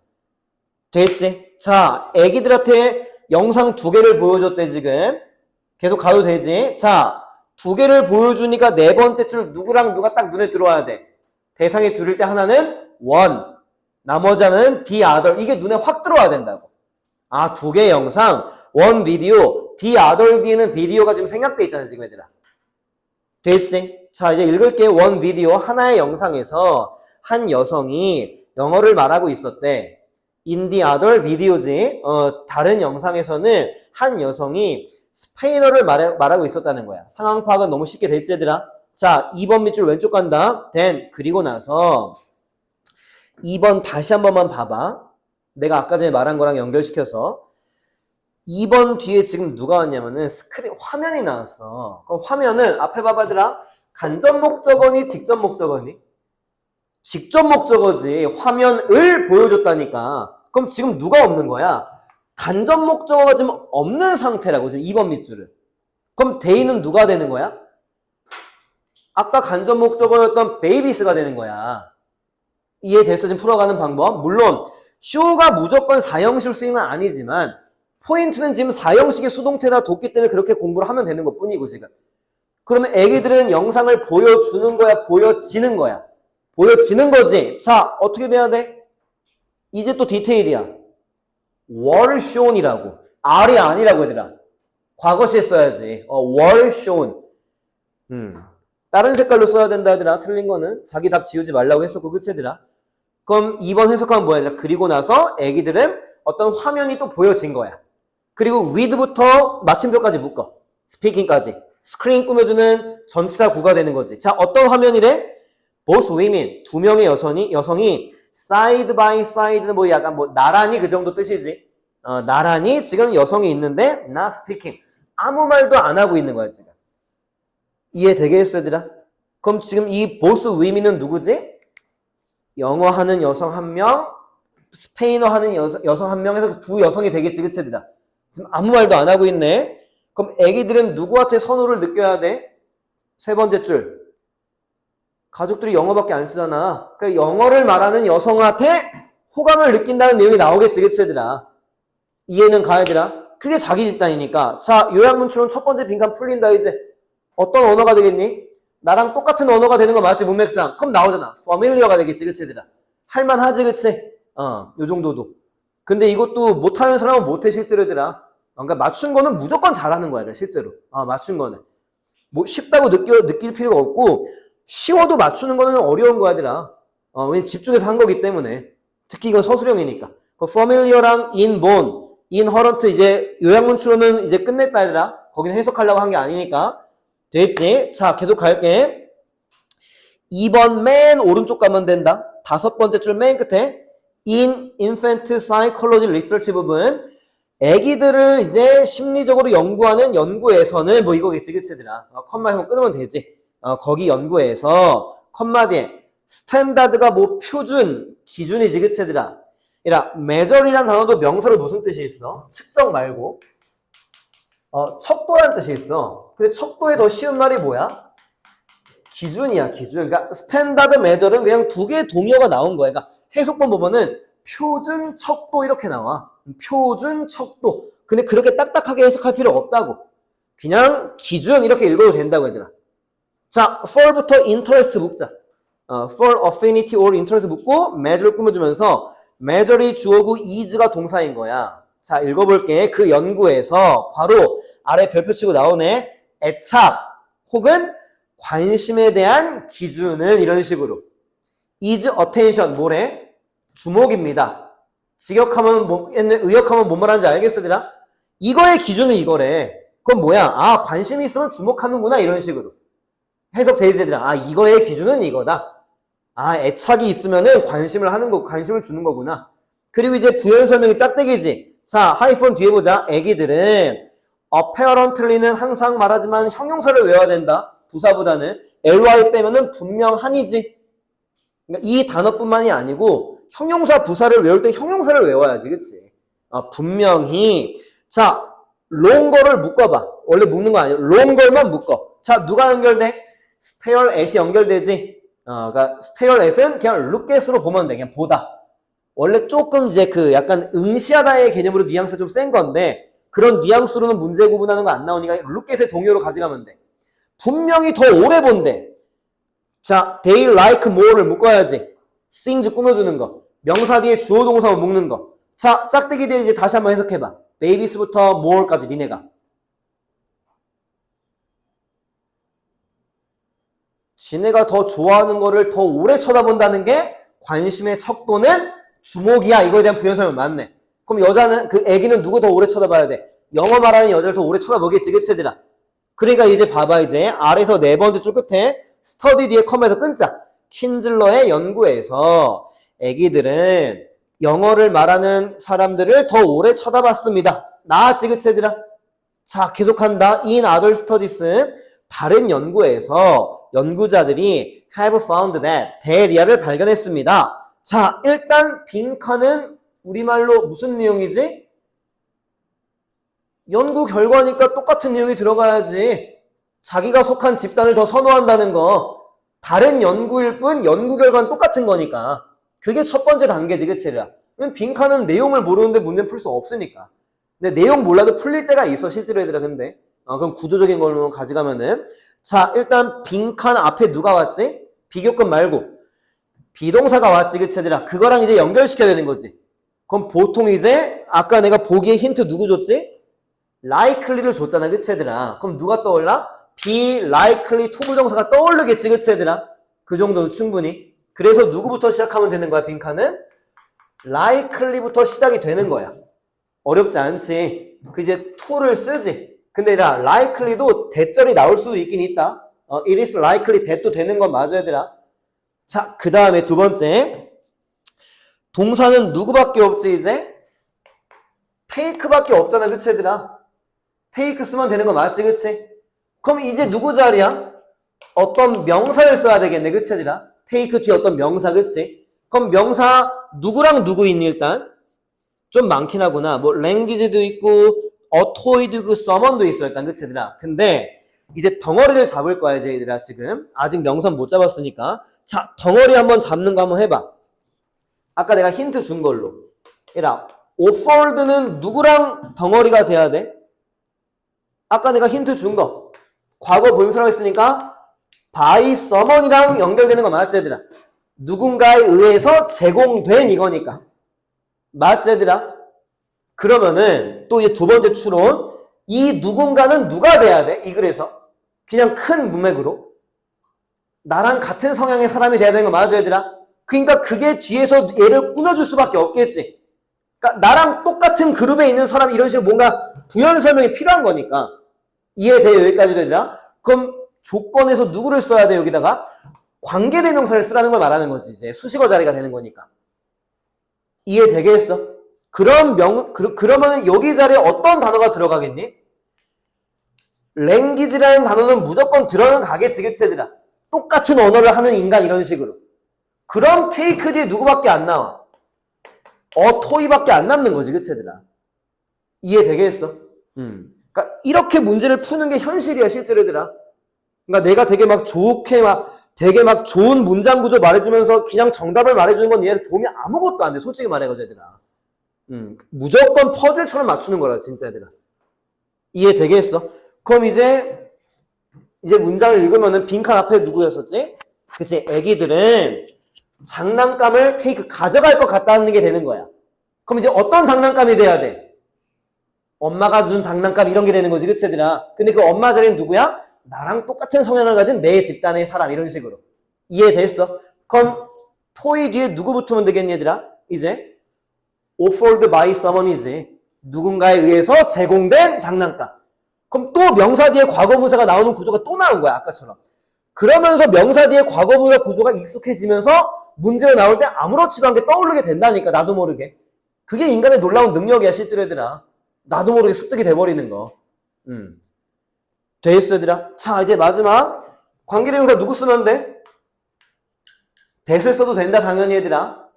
됐지? 자, 애기들한테 영상 2개를 보여줬대, 지금. 계속 가도 되지? 자, 2개를 보여주니까 네 번째 줄 누구랑 누가 딱 눈에 들어와야 돼. 대상이 둘일 때 하나는 one, 나머지 하나는 the other. 이게 눈에 확 들어와야 된다고. 2개 영상, one video, the other 뒤에는 비디오가 지금 생략돼 있잖아, 지금 얘들아. 됐지? 자, 이제 읽을게. one video, 하나의 영상에서 한 여성이 영어를 말하고 있었대. in the other video지. 다른 영상에서는 한 여성이 스페인어를 말하고 있었다는 거야. 상황 파악은 너무 쉽게 됐지, 얘들아? 자, 2번 밑줄 왼쪽 간다. then, 그리고 나서 2번 다시 한 번만 봐봐. 내가 아까 전에 말한 거랑 연결시켜서 2번 뒤에 지금 누가 왔냐면은 화면이 나왔어. 그럼 화면은 앞에 봐봐, 얘들아. 간접 목적어니 직접 목적어니? 직접 목적어지. 화면을 보여줬다니까. 그럼 지금 누가 없는 거야? 간접 목적어가 지금 없는 상태라고, 지금 2번 밑줄은. 그럼 대의는 누가 되는 거야? 아까 간접 목적어였던 베이비스가 되는 거야. 이해됐어? 지금 풀어가는 방법. 물론 show가 무조건 사형실 수행은 아니지만 포인트는 지금 4형식의 수동태다 뒀기 때문에 그렇게 공부를 하면 되는 것 뿐이고 지금. 그러면 애기들은 영상을 보여주는 거야? 보여지는 거야? 보여지는 거지. 자, 어떻게 돼야 돼? 이제 또 디테일이야. were shown이라고. R이 아니라고 얘들아. 과거시에 써야지. were shown. 다른 색깔로 써야 된다 얘들아. 틀린 거는 자기 답 지우지 말라고 했었고 그치 얘들아. 그럼 2번 해석하면 뭐야 얘들아. 그리고 나서 애기들은 어떤 화면이 또 보여진 거야. 그리고 with부터 마침표까지 묶어. 스피킹까지. 스크린 꾸며주는 전치사 구가 되는 거지. 자, 어떤 화면이래? both women. 두 명의 여성이 side by side 뭐 약간 뭐 나란히 그 정도 뜻이지. 나란히 지금 여성이 있는데 not speaking. 아무 말도 안 하고 있는 거야, 지금. 이해되겠어, 얘들아? 그럼 지금 이 both women은 누구지? 영어 하는 여성 한 명, 스페인어 하는 여성 한 명에서 두 여성이 되겠지, 그치, 얘들아? 지금 아무 말도 안 하고 있네. 그럼 애기들은 누구한테 선호를 느껴야 돼? 세 번째 줄. 가족들이 영어밖에 안 쓰잖아. 그러니까 영어를 말하는 여성한테 호감을 느낀다는 내용이 나오겠지, 그치, 얘들아? 이해는 가, 얘들아? 그게 자기 집단이니까. 자, 요약문처럼 첫 번째 빈칸 풀린다, 이제. 어떤 언어가 되겠니? 나랑 똑같은 언어가 되는 거 맞지, 문맥상? 그럼 나오잖아. familiar가 되겠지, 그치, 얘들아? 할만하지, 그치? 요 정도도. 근데 이것도 못하는 사람은 못해, 실제로, 얘들아. 그러니까 맞춘 거는 무조건 잘하는 거야, 실제로. 맞춘 거는. 뭐 쉽다고 느낄 필요가 없고, 쉬워도 맞추는 거는 어려운 거야, 얘들아. 왜냐면 집중해서 한 거기 때문에. 특히 이건 서술형이니까. familiar랑 inborn, inherent 이제 요약문추로는 이제 끝냈다, 얘들아. 거기는 해석하려고 한 게 아니니까. 됐지? 자, 계속 갈게. 2번 맨 오른쪽 가면 된다. 다섯 번째 줄 맨 끝에 in infant psychology research 부분. 애기들을 이제 심리적으로 연구하는 연구에서는 뭐 이거겠지, 그치, 얘들아. 컴마에서 끊으면 되지. 거기 연구에서 컴마 뒤에 스탠다드가 뭐 표준, 기준이지, 그치, 얘들아. measure이란 단어도 명사로 무슨 뜻이 있어? 측정 말고. 척도라는 뜻이 있어. 근데 척도에 더 쉬운 말이 뭐야? 기준이야, 기준. 그러니까 스탠다드 메저는 그냥 두 개의 동의어가 나온 거야. 그러니까 해석본 보면은 표준 척도 이렇게 나와. 표준 척도. 근데 그렇게 딱딱하게 해석할 필요 없다고. 그냥 기준 이렇게 읽어도 된다고 얘들아. 자, for부터 interest 묶자. for affinity or interest 묶고 measure를 꾸며주면서 measure이 주어고 is가 동사인 거야. 자, 읽어볼게. 그 연구에서 바로 아래 별표 치고 나오네. 애착 혹은 관심에 대한 기준은 이런 식으로. is attention, 뭐래? 주목입니다. 의역하면 뭔 말하는지 알겠어, 얘들아? 이거의 기준은 이거래. 그건 뭐야? 관심이 있으면 주목하는구나, 이런 식으로. 해석되지, 얘들아? 이거의 기준은 이거다. 애착이 있으면은 관심을 주는 거구나. 그리고 이제 부연 설명이 짝대기지. 자, 하이폰 뒤에 보자. 애기들은 apparently는 항상 말하지만 형용사를 외워야 된다. 부사보다는. ly 빼면은 분명한이지. 그러니까 이 단어뿐만이 아니고 형용사 부사를 외울 때 형용사를 외워야지, 그치? 분명히. 자, longer 묶어봐. 원래 묶는 거 아니야. longer 만 묶어. 자, 누가 연결돼? stare at이 연결되지. 그러니까 stare at은 그냥 look at으로 보면 돼. 그냥 보다. 원래 조금 이제 그 약간 응시하다의 개념으로 뉘앙스 좀 센 건데 그런 뉘앙스로는 문제 구분하는 거 안 나오니까 look at의 동의어로 가져가면 돼. 분명히 더 오래 본대. 자, they like more를 묶어야지. things 꾸며주는 거. 명사 뒤에 주어 동사만 묶는 거. 자, 짝대기 뒤에 이제 다시 한번 해석해봐. babies부터 more까지 니네가. 지네가 더 좋아하는 거를 더 오래 쳐다본다는 게 관심의 척도는 주목이야. 이거에 대한 부연 설명 맞네. 그럼 여자는, 그 애기는 누구 더 오래 쳐다봐야 돼? 영어 말하는 여자를 더 오래 쳐다보겠지, 그치, 얘들아? 그러니까 이제 봐봐, 이제. 아래서 네 번째 줄 끝에 스터디 뒤에 컴에서 끊자. 킨즐러의 연구에서 애기들은 영어를 말하는 사람들을 더 오래 쳐다봤습니다. 나았지, 그치, 얘들아? 자, 계속한다. In other studies. 다른 연구에서 연구자들이 have found that 대리아를 발견했습니다. 자, 일단 빈칸은 우리말로 무슨 내용이지? 연구 결과니까 똑같은 내용이 들어가야지. 자기가 속한 집단을 더 선호한다는 거. 다른 연구일 뿐 연구 결과는 똑같은 거니까. 그게 첫 번째 단계지, 그치? 빈칸은 내용을 모르는데 문제 풀 수 없으니까. 근데 내용 몰라도 풀릴 때가 있어, 실제로 얘들아. 근데 그럼 구조적인 걸로 가져가면은, 자, 일단 빈칸 앞에 누가 왔지? 비교급 말고 비동사가 왔지, 그치 얘들아? 그거랑 이제 연결시켜야 되는 거지. 그럼 보통 이제 아까 내가 보기에 힌트 누구 줬지? likely를 줬잖아, 그치 얘들아? 그럼 누가 떠올라? be likely to 부정사가 떠오르겠지, 그치 얘들아? 그 정도는 충분히. 그래서 누구부터 시작하면 되는 거야, 빈칸은? likely부터 시작이 되는 거야. 어렵지 않지. 그 이제 to를 쓰지. 근데 얘들아, likely도 대절이 나올 수도 있긴 있다. it is likely that도 되는 건 맞아, 얘들아. 자, 그 다음에 두 번째. 동사는 누구밖에 없지, 이제? take밖에 없잖아, 그치, 얘들아? take 쓰면 되는 거 맞지, 그치? 그럼 이제 누구 자리야? 어떤 명사를 써야 되겠네, 그치, 얘들아? take 뒤에 어떤 명사, 그치? 그럼 명사 누구랑 누구 있니, 일단? 좀 많긴 하구나. 뭐, language도 있고, toy도 있고, summon도 있어, 일단, 그치, 얘들아? 근데, 이제 덩어리를 잡을 거야, 이제 얘들아, 지금. 아직 명사는 못 잡았으니까. 자, 덩어리 한번 잡는 거 한번 해봐. 아까 내가 힌트 준 걸로. 얘들아, offered는 누구랑 덩어리가 돼야 돼? 아까 내가 힌트 준 거. 과거 분사라고 했으니까, by someone이랑 연결되는 거 맞지, 얘들아? 누군가에 의해서 제공된 이거니까. 맞지, 얘들아? 그러면은, 또 이제 두 번째 추론. 이 누군가는 누가 돼야 돼? 이 글에서. 그냥 큰 문맥으로. 나랑 같은 성향의 사람이 돼야 되는 거 맞아, 얘들아? 그러니까 그게 뒤에서 얘를 꾸며줄 수밖에 없겠지. 그러니까 나랑 똑같은 그룹에 있는 사람 이런 식으로 뭔가 부연 설명이 필요한 거니까. 이해돼요? 여기까지 얘들아? 그럼 조건에서 누구를 써야 돼, 여기다가? 관계대명사를 쓰라는 걸 말하는 거지, 이제. 수식어 자리가 되는 거니까. 이해되겠어? 그러면 여기 자리에 어떤 단어가 들어가겠니? language라는 단어는 무조건 들어가겠지, 그치, 얘들아? 똑같은 언어를 하는 인간, 이런 식으로. 그럼 take 뒤에 누구밖에 안 나와? toy밖에 안 남는 거지, 그치, 얘들아? 이해되겠어? 그러니까 이렇게 문제를 푸는 게 현실이야, 실제로, 얘들아. 그러니까 내가 되게 막 좋게 되게 좋은 문장 구조 말해주면서 그냥 정답을 말해주는 건 얘한테 도움이 아무것도 안 돼, 솔직히 말해가지고, 얘들아. 무조건 퍼즐처럼 맞추는 거라, 진짜, 얘들아. 이해되겠어? 그럼 이제 문장을 읽으면은 빈칸 앞에 누구였었지? 그치, 애기들은 장난감을 take 가져갈 것 같다는 게 되는 거야. 그럼 이제 어떤 장난감이 돼야 돼? 엄마가 준 장난감 이런 게 되는 거지, 그치, 얘들아? 근데 그 엄마 자리는 누구야? 나랑 똑같은 성향을 가진 내 집단의 사람, 이런 식으로. 이해됐어? 그럼 toy 뒤에 누구 붙으면 되겠니, 얘들아? 이제 offered by someone이지. 누군가에 의해서 제공된 장난감. 그럼 또 명사 뒤에 과거분사가 나오는 구조가 또 나온 거야, 아까처럼. 그러면서 명사 뒤에 과거분사 구조가 익숙해지면서 문제가 나올 때 아무렇지도 않게 떠오르게 된다니까, 나도 모르게. 그게 인간의 놀라운 능력이야, 실제로, 얘들아. 나도 모르게 습득이 돼버리는 거. 됐어, 얘들아? 자, 이제 마지막. 관계대명사 누구 쓰면 돼? that을 써도 된다, 당연히, 얘들아.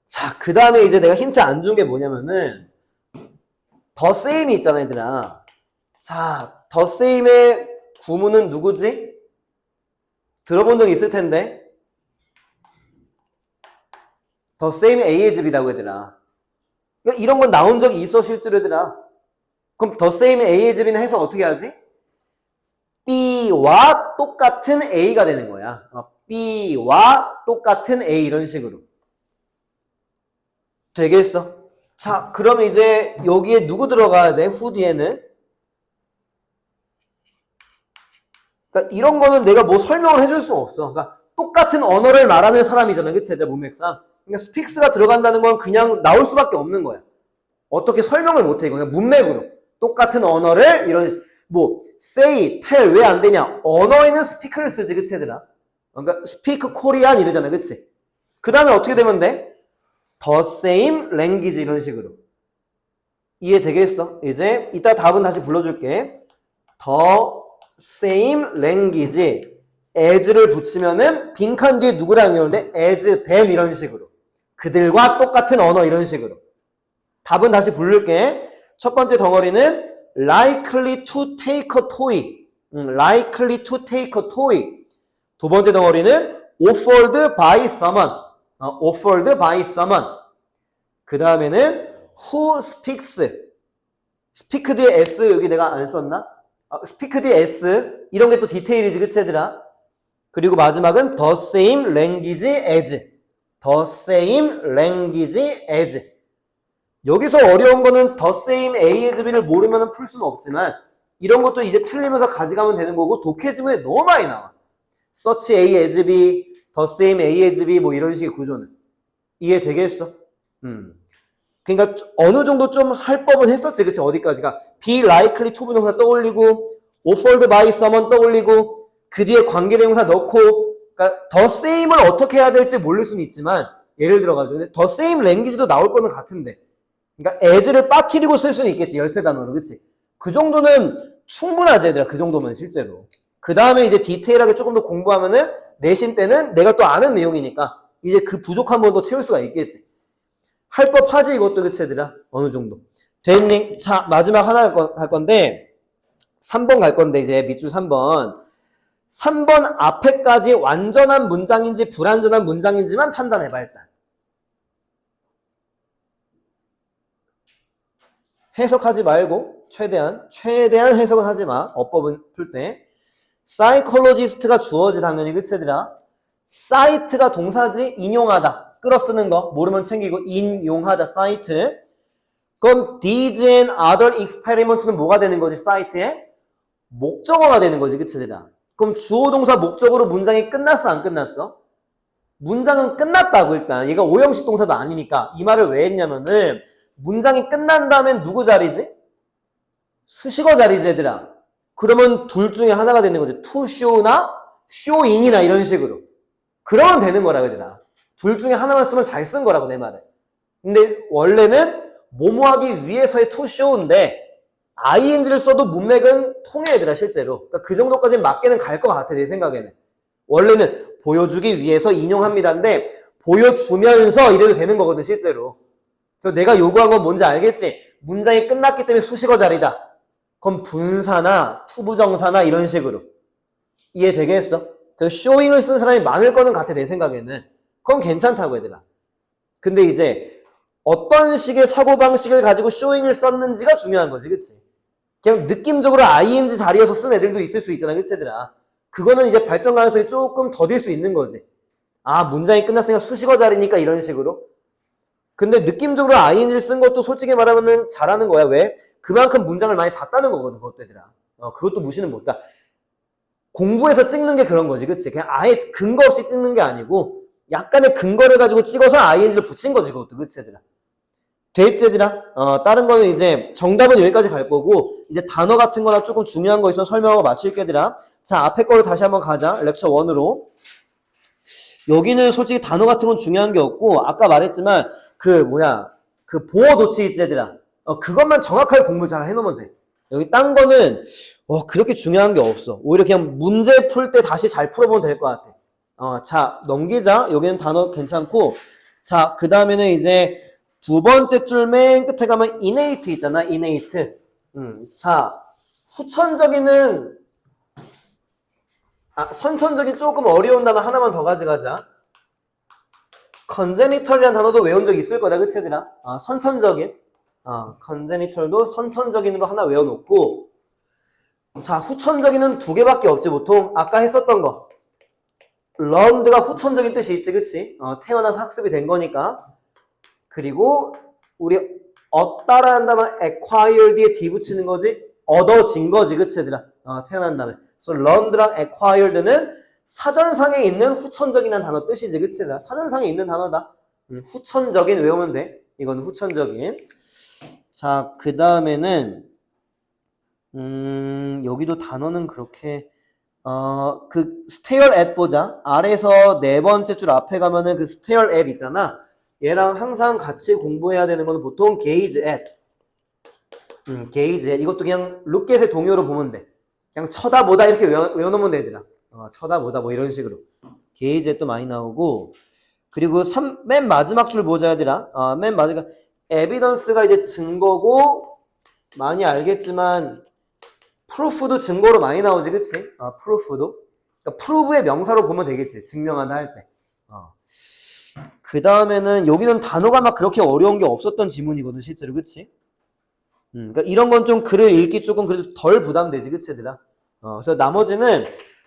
자, 그 다음에 이제 내가 힌트 안 준 게 뭐냐면은, the same이 있잖아, 얘들아. 자, the same의 구문은 누구지? 들어본 적 있을 텐데. the same A as B라고, 얘들아. 그러니까 이런 건 나온 적이 있어, 실제로, 얘들아. 그럼 the same A as B는 해석 어떻게 하지? B와 똑같은 A가 되는 거야. B와 똑같은 A, 이런 식으로. 되겠어? 자, 그럼 이제 여기에 누구 들어가야 돼? who 뒤에는? 그러니까 이런 거는 내가 뭐 설명을 해줄 수 없어. 그러니까 똑같은 언어를 말하는 사람이잖아, 그치? 얘들아, 문맥상. 그러니까 speaks가 들어간다는 건 그냥 나올 수밖에 없는 거야. 어떻게 설명을 못해, 이거. 그냥 문맥으로. 똑같은 언어를, 이런, 뭐, say, tell, 왜 안 되냐? 언어에는 speak를 쓰지, 그치, 얘들아? 그러니까 speak Korean 이러잖아, 그치? 그 다음에 어떻게 되면 돼? the same language, 이런 식으로. 이해되겠어? 이제, 이따 답은 다시 불러줄게. the same language, as를 붙이면은 빈칸 뒤에 누구랑 연결돼? as, them, 이런 식으로. 그들과 똑같은 언어, 이런 식으로. 답은 다시 부를게. 첫 번째 덩어리는 likely to take a toy. likely to take a toy. 두 번째 덩어리는 offered by someone. offered by someone. 그 다음에는 who speaks. speak 뒤에 s 여기 내가 안 썼나? speak 뒤에 s 이런 게 또 디테일이지 그치 얘들아? 그리고 마지막은 the same language as the same language as 여기서 어려운 거는 the same A as B를 모르면 풀 수는 없지만 이런 것도 이제 틀리면서 가져가면 되는 거고 독해 지문에 너무 많이 나와. such A as B, the same A as B 뭐 이런 식의 구조는 이해되겠어? 그러니까 어느 정도 좀 할 법은 했었지 그치 어디까지가 be likely to 부동사 떠올리고 offered by someone 떠올리고 그 뒤에 관계대명사 넣고 그러니까 the same을 어떻게 해야 될지 모를 수는 있지만 예를 들어가지고 the same language도 나올 거는 같은데 그러니까 as를 빠뜨리고 쓸 수는 있겠지 열세 단어로 그치 그 정도는 충분하지 얘들아 그 정도면 실제로 그 다음에 이제 디테일하게 조금 더 공부하면은 내신 때는 내가 또 아는 내용이니까 이제 그 부족한 부분도 채울 수가 있겠지 할 법하지 이것도 그치 얘들아 어느 정도 됐니? 자 마지막 하나 할 건데 3번 갈 건데 이제 밑줄 3번 앞에까지 완전한 문장인지 불완전한 문장인지만 판단해봐 일단 해석하지 말고 최대한 해석은 하지 마 어법은 풀 때 사이콜로지스트가 주어지 당연히 그치 얘들아 사이트가 동사지 인용하다 끌어쓰는 거 모르면 챙기고 인용하다 사이트 그럼 these and other experiments는 뭐가 되는 거지 사이트에? 목적어가 되는 거지 그치 얘들아 그럼 주어 동사 목적어로 문장이 끝났어 안 끝났어? 문장은 끝났다고 일단 얘가 오형식 동사도 아니니까 이 말을 왜 했냐면은 문장이 끝난 다음엔 누구 자리지? 수식어 자리지 얘들아 그러면 둘 중에 하나가 되는 거지 to show나 showing이나 이런 식으로 그러면 되는 거라 얘들아 둘 중에 하나만 쓰면 잘 쓴 거라고 내 말은 근데 원래는 뭐뭐하기 위해서의 to show인데 ing를 써도 문맥은 통해 얘들아 실제로 그러니까 그 정도까지는 맞게는 갈 것 같아 내 생각에는 원래는 보여주기 위해서 인용합니다인데 보여주면서 이래도 되는 거거든 실제로 그래서 내가 요구한 건 뭔지 알겠지? 문장이 끝났기 때문에 수식어 자리다 그럼 분사나 투부정사나 이런 식으로 이해되겠어? 그래서 showing을 쓰는 사람이 많을 거는 같아 내 생각에는 그건 괜찮다고 얘들아 근데 이제 어떤 식의 사고방식을 가지고 showing을 썼는지가 중요한 거지 그치? 그냥 느낌적으로 ing 자리에서 쓴 애들도 있을 수 있잖아 그치 얘들아 그거는 이제 발전 가능성이 조금 더딜 수 있는 거지 아 문장이 끝났으니까 수식어 자리니까 이런 식으로 근데 느낌적으로 ing를 쓴 것도 솔직히 말하면 잘하는 거야 왜? 그만큼 문장을 많이 봤다는 거거든 그것도 얘들아 그것도 무시는 못다 공부해서 찍는 게 그런 거지 그치? 그냥 아예 근거 없이 찍는 게 아니고 약간의 근거를 가지고 찍어서 ing를 붙인 거지 그것도 그치 얘들아 됐지 얘들아? 다른 거는 이제 정답은 여기까지 갈 거고 이제 단어 같은 거나 조금 중요한 거 있으면 설명하고 마칠게 얘들아 자 앞에 거로 다시 한번 가자 렉처 1으로 여기는 솔직히 단어 같은 건 중요한 게 없고 아까 말했지만 그 보어 도치 있지 얘들아 그것만 정확하게 공부 잘 해놓으면 돼 여기 딴 거는 그렇게 중요한 게 없어 오히려 그냥 문제 풀 때 다시 잘 풀어보면 될 것 같아 자 넘기자 여기는 단어 괜찮고 자 그 다음에는 이제 두 번째 줄 맨 끝에 가면 innate 있잖아 innate 자 후천적인은 선천적인 조금 어려운 단어 하나만 더 가져가자 congenital이라는 단어도 외운 적 있을 거다 그치 얘들아 선천적인 congenital도 선천적인으로 하나 외워놓고 자 후천적인은 두 개밖에 없지 보통 아까 했었던 거 learned가 후천적인 뜻이 있지 그치 태어나서 학습이 된 거니까 그리고 우리 얻다라는 단어 acquired에 D 붙이는 거지 얻어진 거지 그치 얘들아 태어난 다음에 그래서 learned랑 acquired는 사전상에 있는 후천적이라는 단어 뜻이지 그치 얘들아 사전상에 있는 단어다 후천적인 외우면 돼 이건 후천적인 자 그 다음에는 여기도 단어는 그렇게 그 stare at 보자 아래에서 네 번째 줄 앞에 가면은 그 stare at 있잖아 얘랑 항상 같이 공부해야 되는 거는 보통 gaze at gaze at 이것도 그냥 look at의 동요로 보면 돼 그냥 쳐다보다 이렇게 외워놓으면 돼 얘들아 쳐다보다 뭐 이런 식으로 gaze at도 많이 나오고 그리고 맨 마지막 줄 보자 얘들아 맨 마지막 evidence가 이제 증거고 많이 알겠지만 proof도 증거로 많이 나오지 그치? proof도 그러니까 prove의 명사로 보면 되겠지 증명한다 할 때 그 다음에는 여기는 단어가 막 그렇게 어려운 게 없었던 지문이거든 실제로 그치? 그러니까 이런 건 좀 글을 읽기 조금 그래도 덜 부담되지, 그치, 얘들아? 그래서 나머지는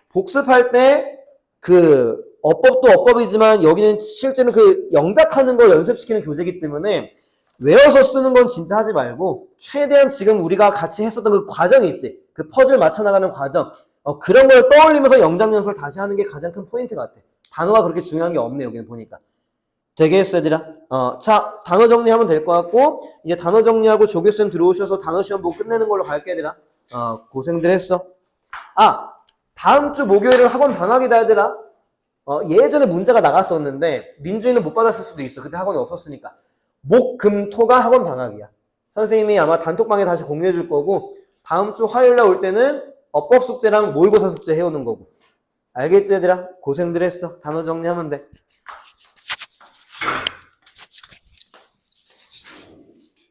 복습할 때 그 어법도 어법이지만 여기는 실제로 그 영작하는 걸 연습시키는 교재이기 때문에 외워서 쓰는 건 진짜 하지 말고 최대한 지금 우리가 같이 했었던 그 과정이 있지. 그 퍼즐 맞춰나가는 과정. 그런 걸 떠올리면서 영작 연습을 다시 하는 게 가장 큰 포인트 같아. 단어가 그렇게 중요한 게 없네, 여기는 보니까. 되겠어, 얘들아? 자, 단어 정리하면 될 것 같고, 이제 단어 정리하고 조교쌤 들어오셔서 단어 시험 보고 끝내는 걸로 갈게, 얘들아. 고생들 했어. 다음 주 목요일은 학원 방학이다, 얘들아. 예전에 문제가 나갔었는데, 민주이는 못 받았을 수도 있어. 그때 학원이 없었으니까. 목, 금, 토가 학원 방학이야. 선생님이 아마 단톡방에 다시 공유해 줄 거고, 다음 주 화요일 날 올 때는 어법 숙제랑 모의고사 숙제 해오는 거고. 알겠지, 얘들아? 고생들 했어. 단어 정리하면 돼.